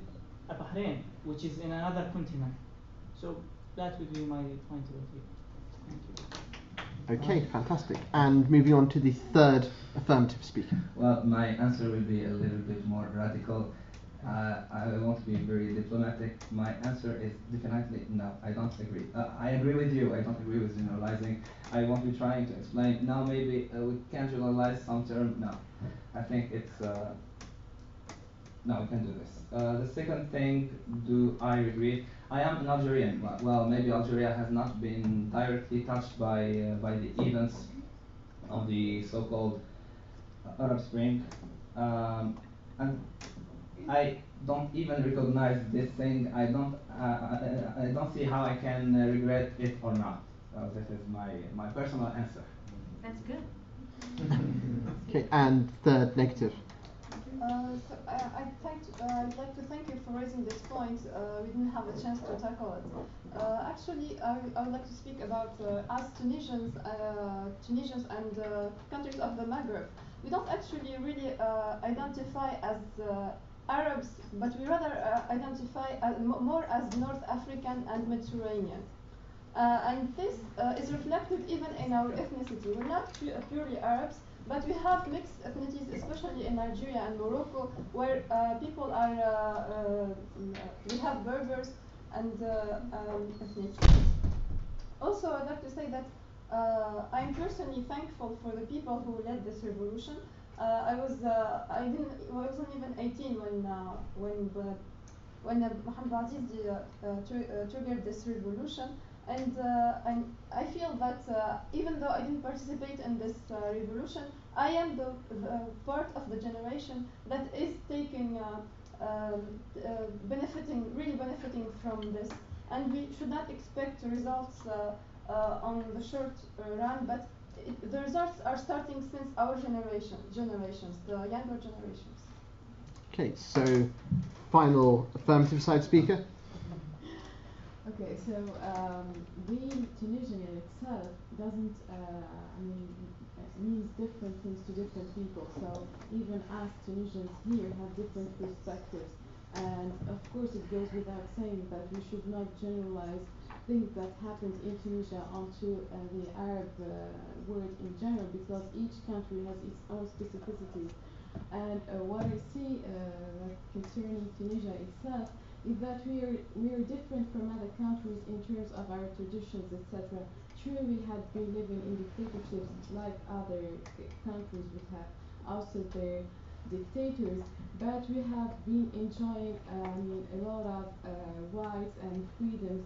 Bahrain, which is in another continent. So that would be my point of view. Thank you. Okay, fantastic. And moving on to the third affirmative speaker. Well, my answer will be a little bit more radical. I want to be very diplomatic. My answer is definitely no. I don't agree. I agree with you. I don't agree with generalizing. I won't be trying to explain. Now maybe we can generalize some term. No, I think it's no. We can do this. The second thing, do I regret? I am an Algerian. Well, maybe Algeria has not been directly touched by the events of the so-called Arab Spring, and I don't even recognize this thing. I don't see how I can regret it or not. So this is my personal answer. That's good. Okay, and third negative. I'd like to thank you for raising this point. We didn't have a chance to tackle it. Actually, I would like to speak about us Tunisians and countries of the Maghreb. We don't actually really identify as Arabs, but we rather identify more as North African and Mediterranean. And this is reflected even in our ethnicity. We're not purely Arabs, but we have mixed ethnicities, especially in Nigeria and Morocco, where people are, we have Berbers and ethnicities. Also, I'd like to say that I'm personally thankful for the people who led this revolution. I wasn't even 18 when Mohammed Bouazizi triggered this revolution. And I feel that even though I didn't participate in this revolution, I am the part of the generation that is taking, really benefiting from this. And we should not expect results on the short run, but the results are starting since our generations, the younger generations. Okay, so final affirmative side speaker. Okay, so being Tunisian in itself doesn't, means different things to different people. So even us Tunisians here have different perspectives. And of course, it goes without saying that we should not generalize things that happened in Tunisia onto the Arab world in general, because each country has its own specificities. And what I see concerning Tunisia itself is that we are different from other countries in terms of our traditions, etc. True, we had been living in dictatorships like other countries would have also their dictators, but we have been enjoying a lot of rights and freedoms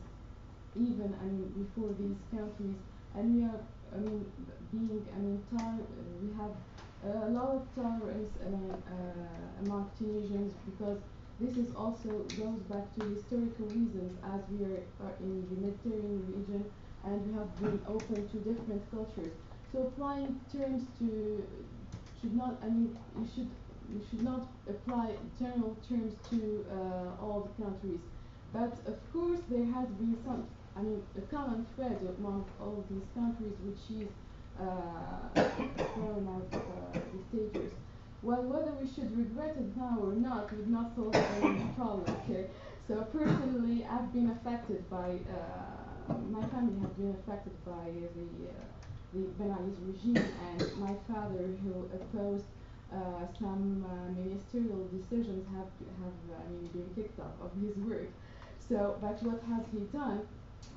even before these countries, and we are being we have a lot of tolerance among Tunisians, because this is also goes back to historical reasons, as we are in the Mediterranean region and we have been open to different cultures. So applying terms to should not you should not apply general terms to all the countries. But of course, there has been some, a common thread among all these countries, which is a form of dictators. Well, whether we should regret it now or not would not solve any problem here. So personally, I've been affected by, my family has been affected by the Ben Ali's regime, and my father, who opposed some ministerial decisions, have been kicked off of his work. So, but what has he done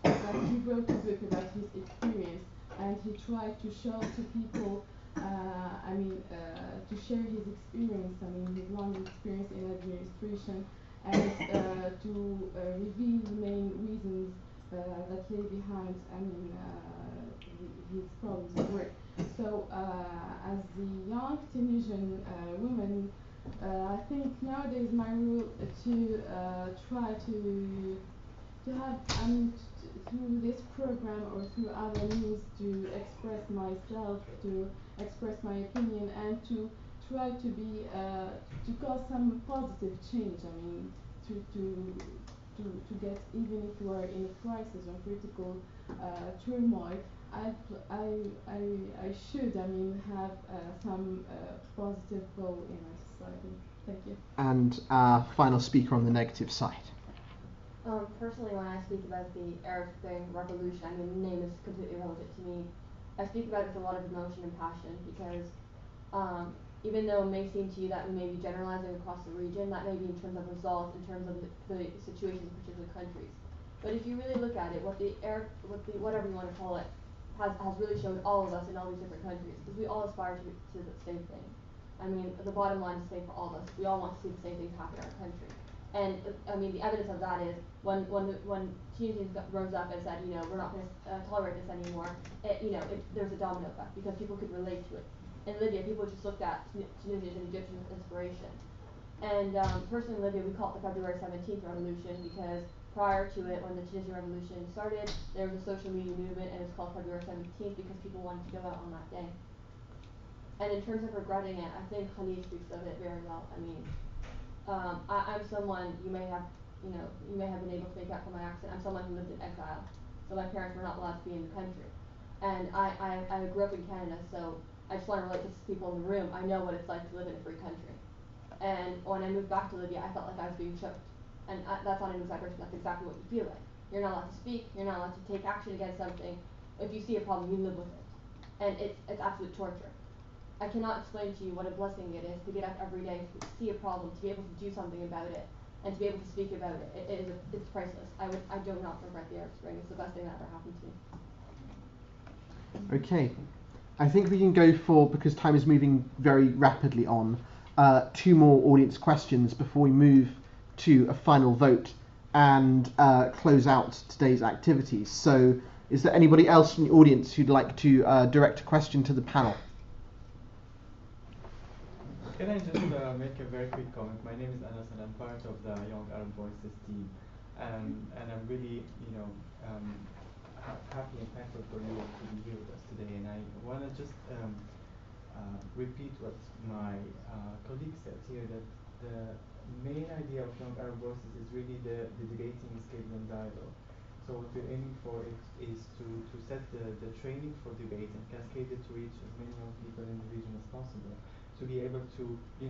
is that he wrote a book about his experience, and he tried to show to people, to share his experience, his long experience in administration, and to reveal the main reasons that lay behind, his problems at work. So, as the young Tunisian woman, I think nowadays my rule to try to have through this program or through other means to express myself, to express my opinion, and to try to be to cause some positive change. To get, even if you are in a crisis or critical turmoil, I should have some positive role in our society. Thank you. And our final speaker on the negative side. Personally, when I speak about the Arab Spring Revolution, the name is completely irrelevant to me. I speak about it with a lot of emotion and passion, because even though it may seem to you that we may be generalizing across the region, that may be in terms of results, in terms of the situations in particular countries. But if you really look at it, what the whatever you want to call it, has really showed all of us in all these different countries, is we all aspire to the same thing. The bottom line is the same for all of us. We all want to see the same things happen in our country. And the evidence of that is when Tunisians rose up and said, we're not going to tolerate this anymore. There's a domino effect, because people could relate to it. In Libya, people just looked at Tunisia as an Egyptian inspiration. And personally, in Libya, we call it the February 17th revolution, because prior to it, when the Tunisian revolution started, there was a social media movement, and it's called February 17th because people wanted to go out on that day. And in terms of regretting it, I think Khalid speaks of it very well. I'm someone, you may have been able to make out from my accent, I'm someone who lived in exile. So my parents were not allowed to be in the country. And I grew up in Canada, so I just want to relate to people in the room. I know what it's like to live in a free country. And when I moved back to Libya, I felt like I was being choked. And that's not an exaggeration, that's exactly what you feel like. You're not allowed to speak, you're not allowed to take action against something. If you see a problem, you live with it. And it's absolute torture. I cannot explain to you what a blessing it is to get up every day, to see a problem, to be able to do something about it, and to be able to speak about it. It's priceless. I do not regret the Arab Spring. It's the best thing that ever happened to me. Okay, I think we can go for, because time is moving very rapidly on, 2 more audience questions before we move to a final vote and close out today's activities. So is there anybody else in the audience who'd like to direct a question to the panel? Can I just make a very quick comment? My name is Anas, and I'm part of the Young Arab Voices team, and I'm really, happy and thankful for you to be here with us today. And I want to just repeat what my colleague said here, that the main idea of Young Arab Voices is really the debating skills and dialogue. So what we're aiming for is to set the training for debate and cascade it to reach as many young people in the region as possible. to be able to,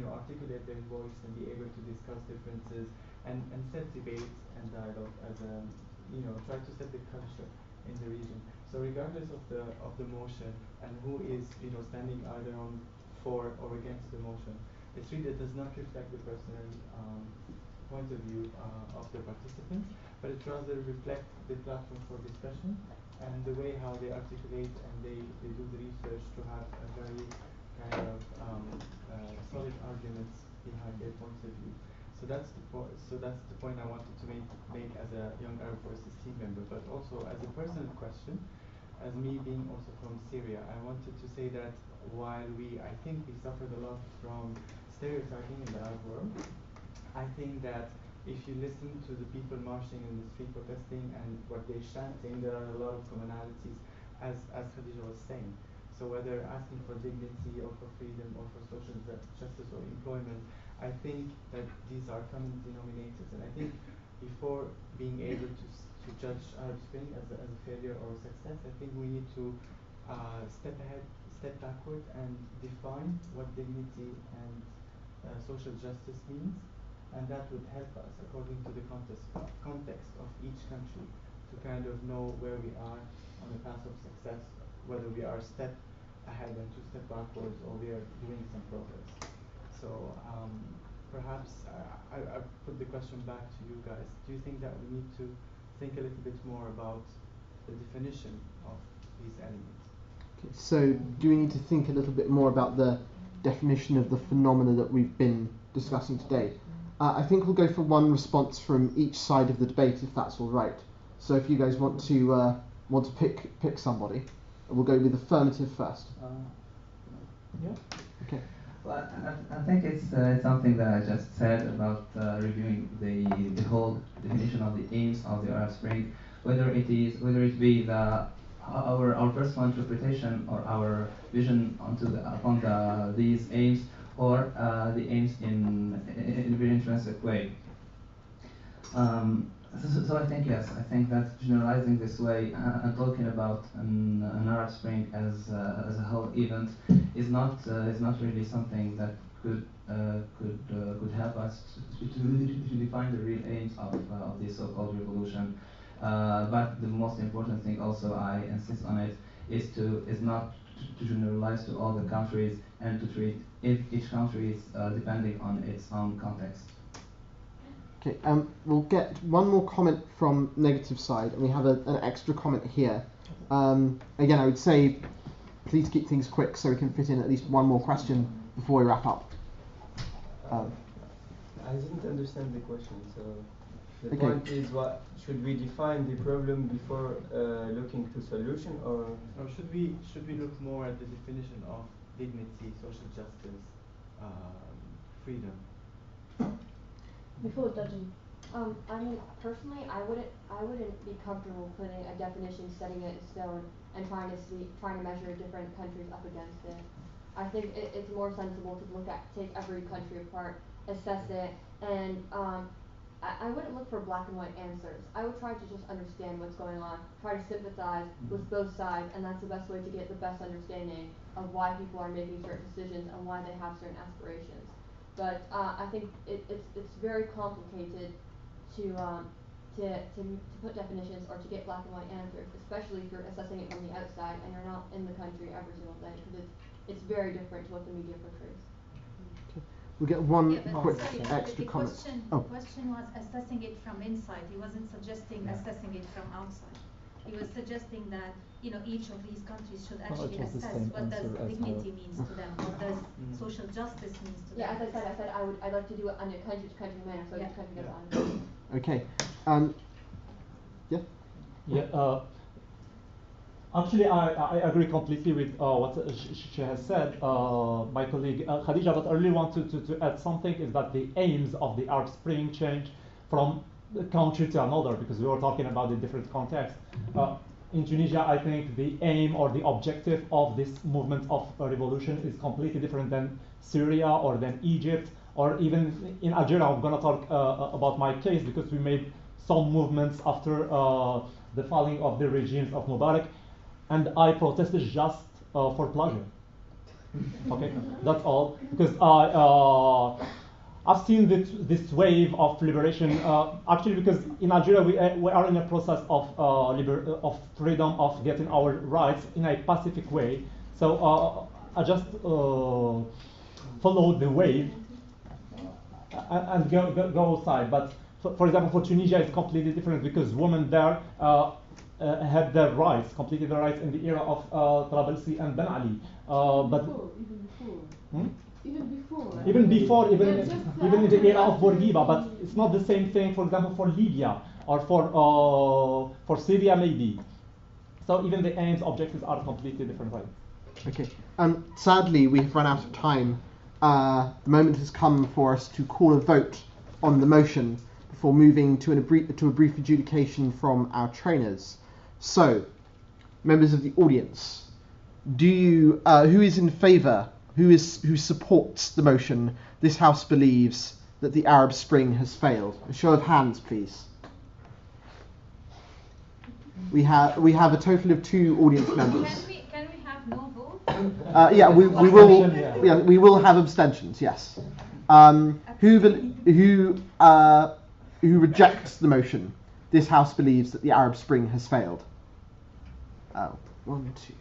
articulate their voice and be able to discuss differences and set debates and dialogue as a, try to set the culture in the region. So regardless of the motion and who is, standing either on for or against the motion, it does not reflect the personal point of view of the participants, but it rather reflects the platform for discussion and the way how they articulate and they do the research to have a very kind of solid arguments behind their points of view. So that's the point I wanted to make as a Young Arab Voices team member, but also as a personal question, as me being also from Syria, I wanted to say that while I think we suffered a lot from stereotyping in the Arab world, I think that if you listen to the people marching in the street protesting and what they're chanting, there are a lot of commonalities, as Khadija was saying. So whether asking for dignity or for freedom or for social justice or employment, I think that these are common denominators. And I think before being able to judge Arab Spring as a failure or a success, I think we need to step ahead, step backward, and define what dignity and social justice means. And that would help us, according to the context of each country, to kind of know where we are on the path of success, whether we are a step ahead and 2 steps backwards, or we are doing some progress. So perhaps I put the question back to you guys. Do you think that we need to think a little bit more about the definition of these elements? Okay, so do we need to think a little bit more about the definition of the phenomena that we've been discussing today? I think we'll go for one response from each side of the debate, if that's all right. So if you guys want to pick somebody, we'll go with affirmative first. Yeah. Okay. Well, I think it's something that I just said about reviewing the whole definition of the aims of the Arab Spring, whether it be our personal interpretation or our vision upon these aims, or the aims in a very intrinsic way. So I think yes, I think that generalizing this way and talking about an Arab Spring as a whole event is not really something that could help us to define the real aims of this so-called revolution. But the most important thing, also I insist on it, is not to generalize to all the countries and to treat each country is depending on its own context. Okay, we'll get one more comment from negative side, and we have an extra comment here. Again, I would say please keep things quick so we can fit in at least one more question before we wrap up. I didn't understand the question, so the okay. point is, what should we define the problem before looking to solution, or should we look more at the definition of dignity, social justice, freedom? Before judging, I mean, personally, I wouldn't be comfortable putting a definition, setting it in stone, and trying to measure different countries up against it. I think it's more sensible to take every country apart, assess it, and I wouldn't look for black and white answers. I would try to just understand what's going on, try to sympathize with both sides, and that's the best way to get the best understanding of why people are making certain decisions and why they have certain aspirations. But I think it's very complicated to put definitions or to get black and white answers, especially if you're assessing it from the outside and you're not in the country every single day, because it's very different to what the media portrays. Okay. We'll get one quick extra comment. The question was assessing it from inside. He wasn't suggesting assessing it from outside. He was suggesting that each of these countries should actually assess what does dignity means to them, what does social justice means to them. Yeah, as I said, I'd like to do it on a country to country manner, so each country gets on it. Okay. Yeah. Yeah. Actually, I agree completely with what she has said, my colleague Khadija, but I really want to add something, is that the aims of the Arab Spring change from country to another, because we were talking about the different contexts. In Tunisia, I think the aim or the objective of this movement of revolution is completely different than Syria or than Egypt, or even in Algeria. I'm going to talk about my case, because we made some movements after the falling of the regimes of Mubarak, and I protested just for pleasure. Okay, that's all. Because I've seen this wave of liberation. Actually, because in Algeria we are in a process of freedom, of getting our rights in a pacific way. So I just follow the wave and go outside. But for example, for Tunisia, it's completely different because women there had their rights, completely their rights in the era of Trabelsi and Ben Ali. Even before, even in the era of Bourguiba, but it's not the same thing, for example, for Libya or for Syria maybe. So even the aims, objectives are completely different, right? Okay. Sadly, we have run out of time. The moment has come for us to call a vote on the motion before moving to a brief adjudication from our trainers. So, members of the audience, who is in favour? Who supports the motion? This House believes that the Arab Spring has failed. A show of hands, please. We have a total of 2 audience members. Can we have no vote? Yeah, we will. Yeah, we will have abstentions. Yes. Who rejects the motion? This House believes that the Arab Spring has failed. 1, 2.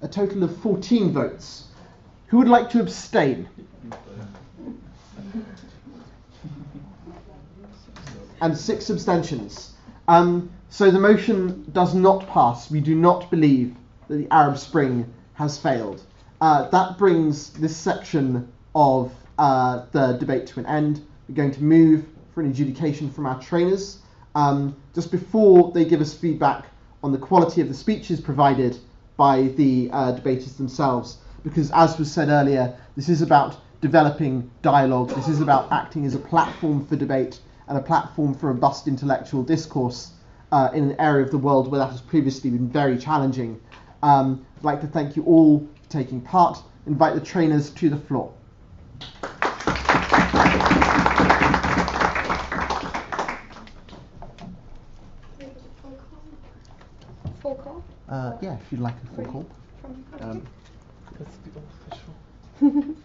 A total of 14 votes. Who would like to abstain? And 6 abstentions. So the motion does not pass. We do not believe that the Arab Spring has failed. That brings this section of the debate to an end. We're going to move for an adjudication from our trainers. Just before they give us feedback on the quality of the speeches provided by the debaters themselves, because as was said earlier, this is about developing dialogue, this is about acting as a platform for debate and a platform for robust intellectual discourse in an area of the world where that has previously been very challenging. I'd like to thank you all for taking part. Invite the trainers to the floor. Full call? Yeah, if you'd like a full call. From Let's be official.